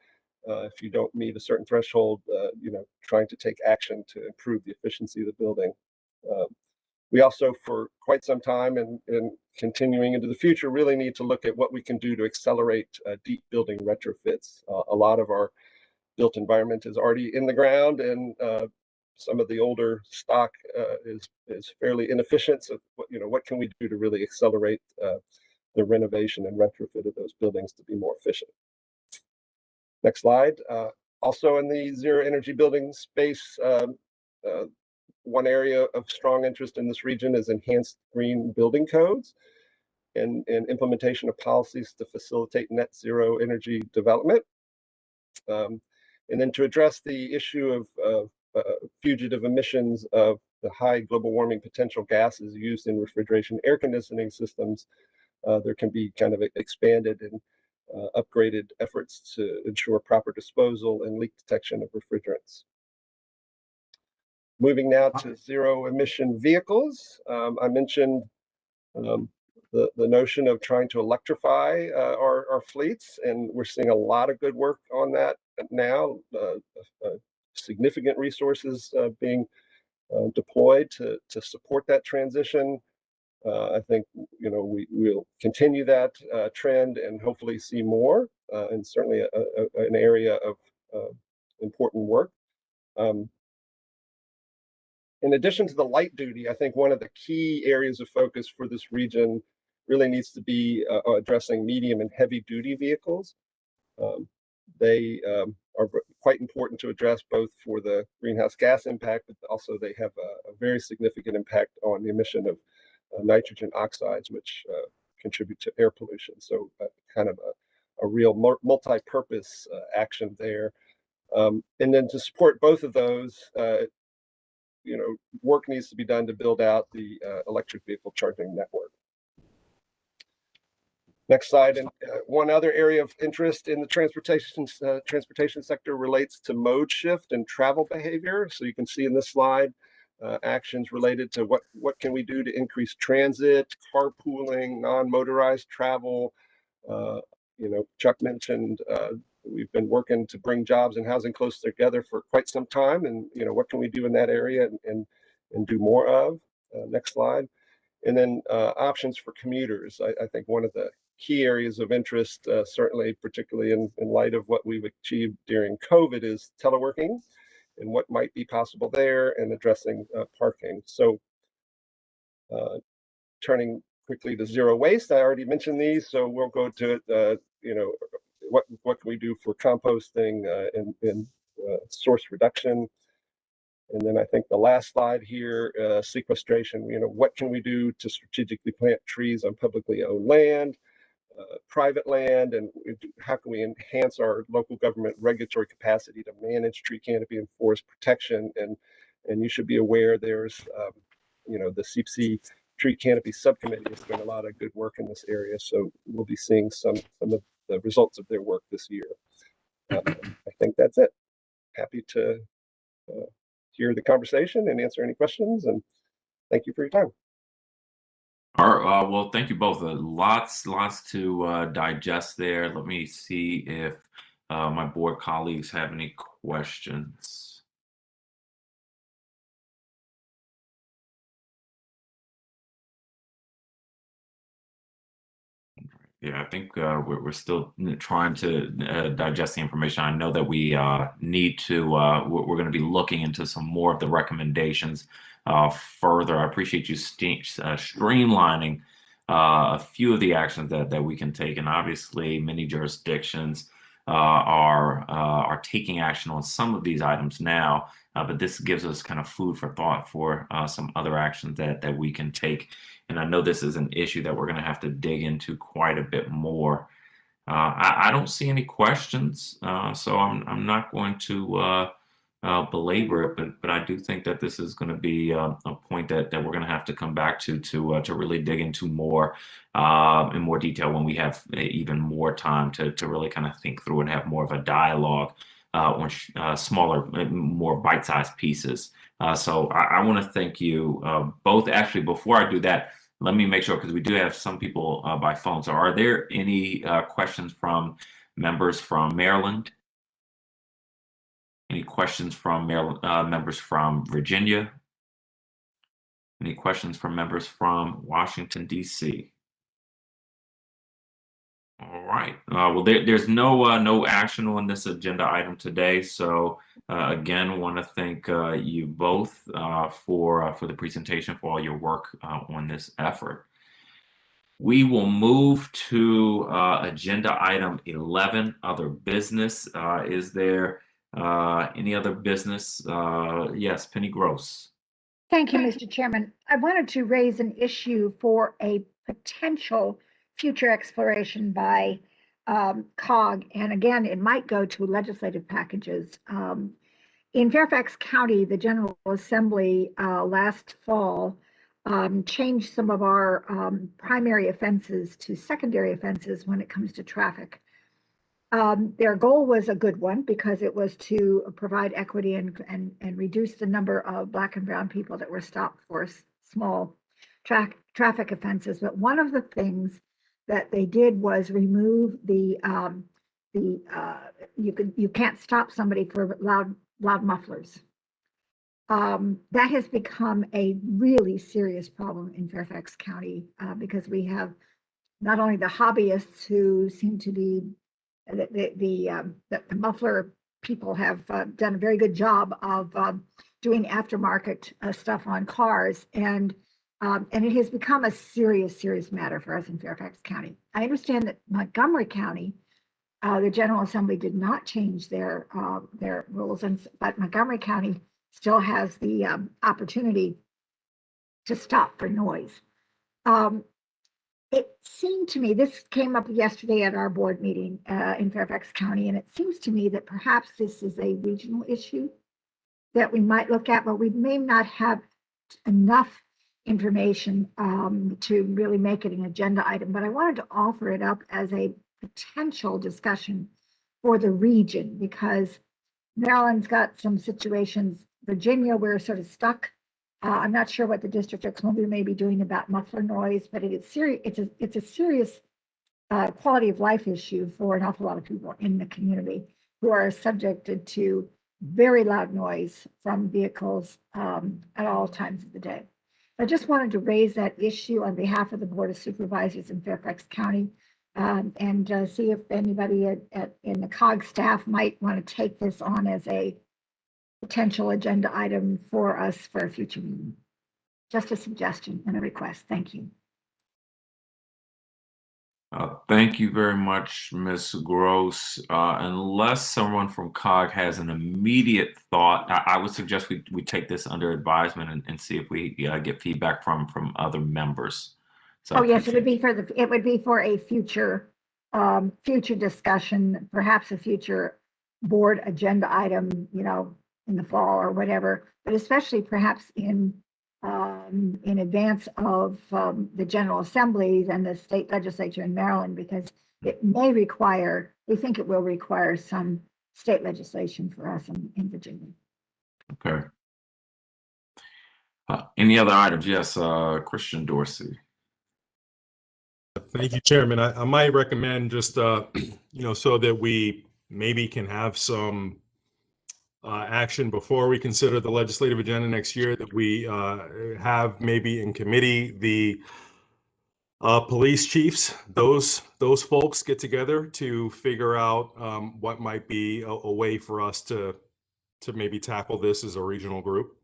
[SPEAKER 17] if you don't meet a certain threshold, trying to take action to improve the efficiency of the building. We also, for quite some time and continuing into the future, really need to look at what we can do to accelerate deep building retrofits. A lot of our built environment is already in the ground, and some of the older stock is fairly inefficient. So, what can we do to really accelerate the renovation and retrofit of those buildings to be more efficient? Next slide. Also in the zero energy building space, one area of strong interest in this region is enhanced green building codes and implementation of policies to facilitate net zero energy development. And then to address the issue of fugitive emissions of the high global warming potential gases used in refrigeration air conditioning systems, there can be kind of expanded and upgraded efforts to ensure proper disposal and leak detection of refrigerants. Moving now to zero emission vehicles. I mentioned the notion of trying to electrify our fleets, and we're seeing a lot of good work on that now. Significant resources being deployed to support that transition. I think we'll continue that trend and hopefully see more, and certainly an area of important work. In addition to the light duty, I think one of the key areas of focus for this region really needs to be addressing medium and heavy duty vehicles. They are quite important to address, both for the greenhouse gas impact, but also they have a very significant impact on the emission of nitrogen oxides, which contribute to air pollution. So kind of a real multi-purpose action there. And then to support both of those, work needs to be done to build out the electric vehicle charging network. Next slide. And one other area of interest in the transportation sector relates to mode shift and travel behavior. So you can see in this slide actions related to what can we do to increase transit, carpooling, non-motorized travel. Chuck mentioned we've been working to bring jobs and housing close together for quite some time, and what can we do in that area and do more of. Next slide. And then options for commuters. I think one of the key areas of interest, certainly particularly in light of what we've achieved during COVID, is teleworking and what might be possible there, and addressing parking. So turning quickly to zero waste, I already mentioned these, so we'll go to it. What can we do for composting and source reduction? And then I think the last slide here, sequestration. What can we do to strategically plant trees on publicly owned land, private land, and how can we enhance our local government regulatory capacity to manage tree canopy and forest protection? And you should be aware there's, the CPC Tree Canopy Subcommittee is doing a lot of good work in this area, so we'll be seeing some of the results of their work this year. I think that's it. Happy to hear the conversation and answer any questions, and thank you for your time.
[SPEAKER 4] All right, well, thank you both. Lots to digest there. Let me see if my board colleagues have any questions. Yeah, I think we're still trying to digest the information. I know that we need to, we're going to be looking into some more of the recommendations further. I appreciate you streamlining a few of the actions that we can take. And obviously, many jurisdictions are taking action on some of these items now, but this gives us kind of food for thought for some other actions that we can take. And I know this is an issue that we're going to have to dig into quite a bit more. I don't see any questions, so I'm not going to belabor it, but I do think that this is going to be a point that we're going to have to come back to really dig into more in more detail when we have even more time to really kind of think through and have more of a dialogue on smaller, more bite-sized pieces. So I want to thank you both. Actually, before I do that, let me make sure, because we do have some people by phone. So are there any questions from members from Maryland? Any questions from Maryland, members from Virginia? Any questions from members from Washington, D.C.? All right. Well, there's no action on this agenda item today. So again, want to thank you both for the presentation, for all your work on this effort. We will move to agenda item 11, other business. Is there any other business? Yes, Penny Gross.
[SPEAKER 6] Thank you, Mr. Chairman. I wanted to raise an issue for a potential future exploration by COG. And again, it might go to legislative packages. In Fairfax County, the General Assembly last fall changed some of our primary offenses to secondary offenses when it comes to traffic. Their goal was a good one, because it was to provide equity and reduce the number of Black and brown people that were stopped for small traffic offenses, but one of the things that they did was remove you can't stop somebody for loud mufflers. That has become a really serious problem in Fairfax County because we have not only the hobbyists who seem to be the muffler people have done a very good job of doing aftermarket stuff on cars, and it has become a serious matter for us in Fairfax County. I understand that Montgomery County, the General Assembly did not change their rules, but Montgomery County still has the opportunity to stop for noise. It seemed to me, this came up yesterday at our board meeting in Fairfax County, and it seems to me that perhaps this is a regional issue that we might look at, but we may not have enough information to really make it an agenda item. But I wanted to offer it up as a potential discussion for the region, because Maryland's got some situations. Virginia, we're sort of stuck. I'm not sure what the District of Columbia may be doing about muffler noise, but it's a serious quality of life issue for an awful lot of people in the community who are subjected to very loud noise from vehicles at all times of the day. I just wanted to raise that issue on behalf of the Board of Supervisors in Fairfax County and see if anybody in the COG staff might want to take this on as a potential agenda item for us for a future meeting. Just a suggestion and a request. Thank you.
[SPEAKER 18] Thank you very much, Ms. Gross. Unless someone from COG has an immediate thought, I would suggest we take this under advisement and see if we get feedback from other members. So
[SPEAKER 6] yes, it would be for a future discussion, perhaps a future board agenda item, in the fall or whatever, but especially perhaps in advance of the General Assemblies and the state legislature in Maryland, because we think it will require some state legislation for us in Virginia.
[SPEAKER 18] Okay. Any other items? Yes, Christian Dorsey.
[SPEAKER 1] Thank you, Chairman. I might recommend just, so that we maybe can have some action before we consider the legislative agenda next year, that we have maybe in committee the police chiefs, those folks get together to figure out what might be a way for us to maybe tackle this as a regional group.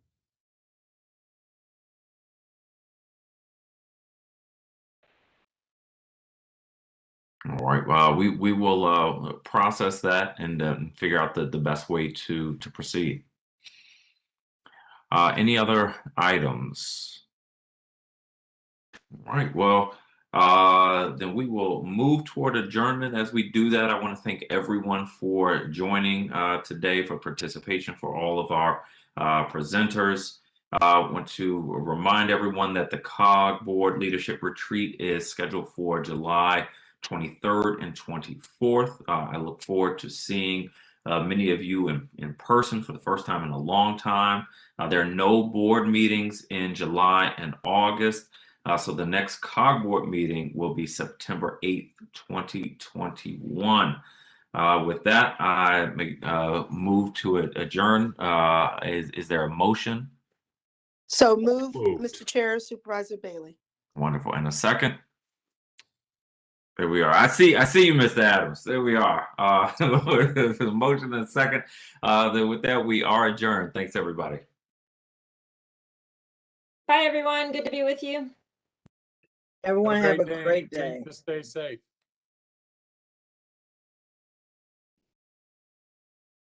[SPEAKER 18] All right. Well, we will process that and figure out the best way to proceed. Any other items? All right. Well, then we will move toward adjournment. As we do that, I want to thank everyone for joining today, for participation, for all of our presenters. I want to remind everyone that the COG Board Leadership Retreat is scheduled for July 23rd and 24th. I look forward to seeing many of you in person for the first time in a long time. There are no board meetings in July and August. So the next COG board meeting will be September 8th, 2021. With that, I move to adjourn. Is there a motion?
[SPEAKER 10] So moved, Mr. Chair, Supervisor Bailey.
[SPEAKER 18] Wonderful. And a second? There we are. I see you, Mr. Adams. There we are. There's a motion and a second. With that, we are adjourned. Thanks, everybody.
[SPEAKER 13] Bye, everyone. Good to be with you.
[SPEAKER 19] Everyone have a great day.
[SPEAKER 14] Stay safe.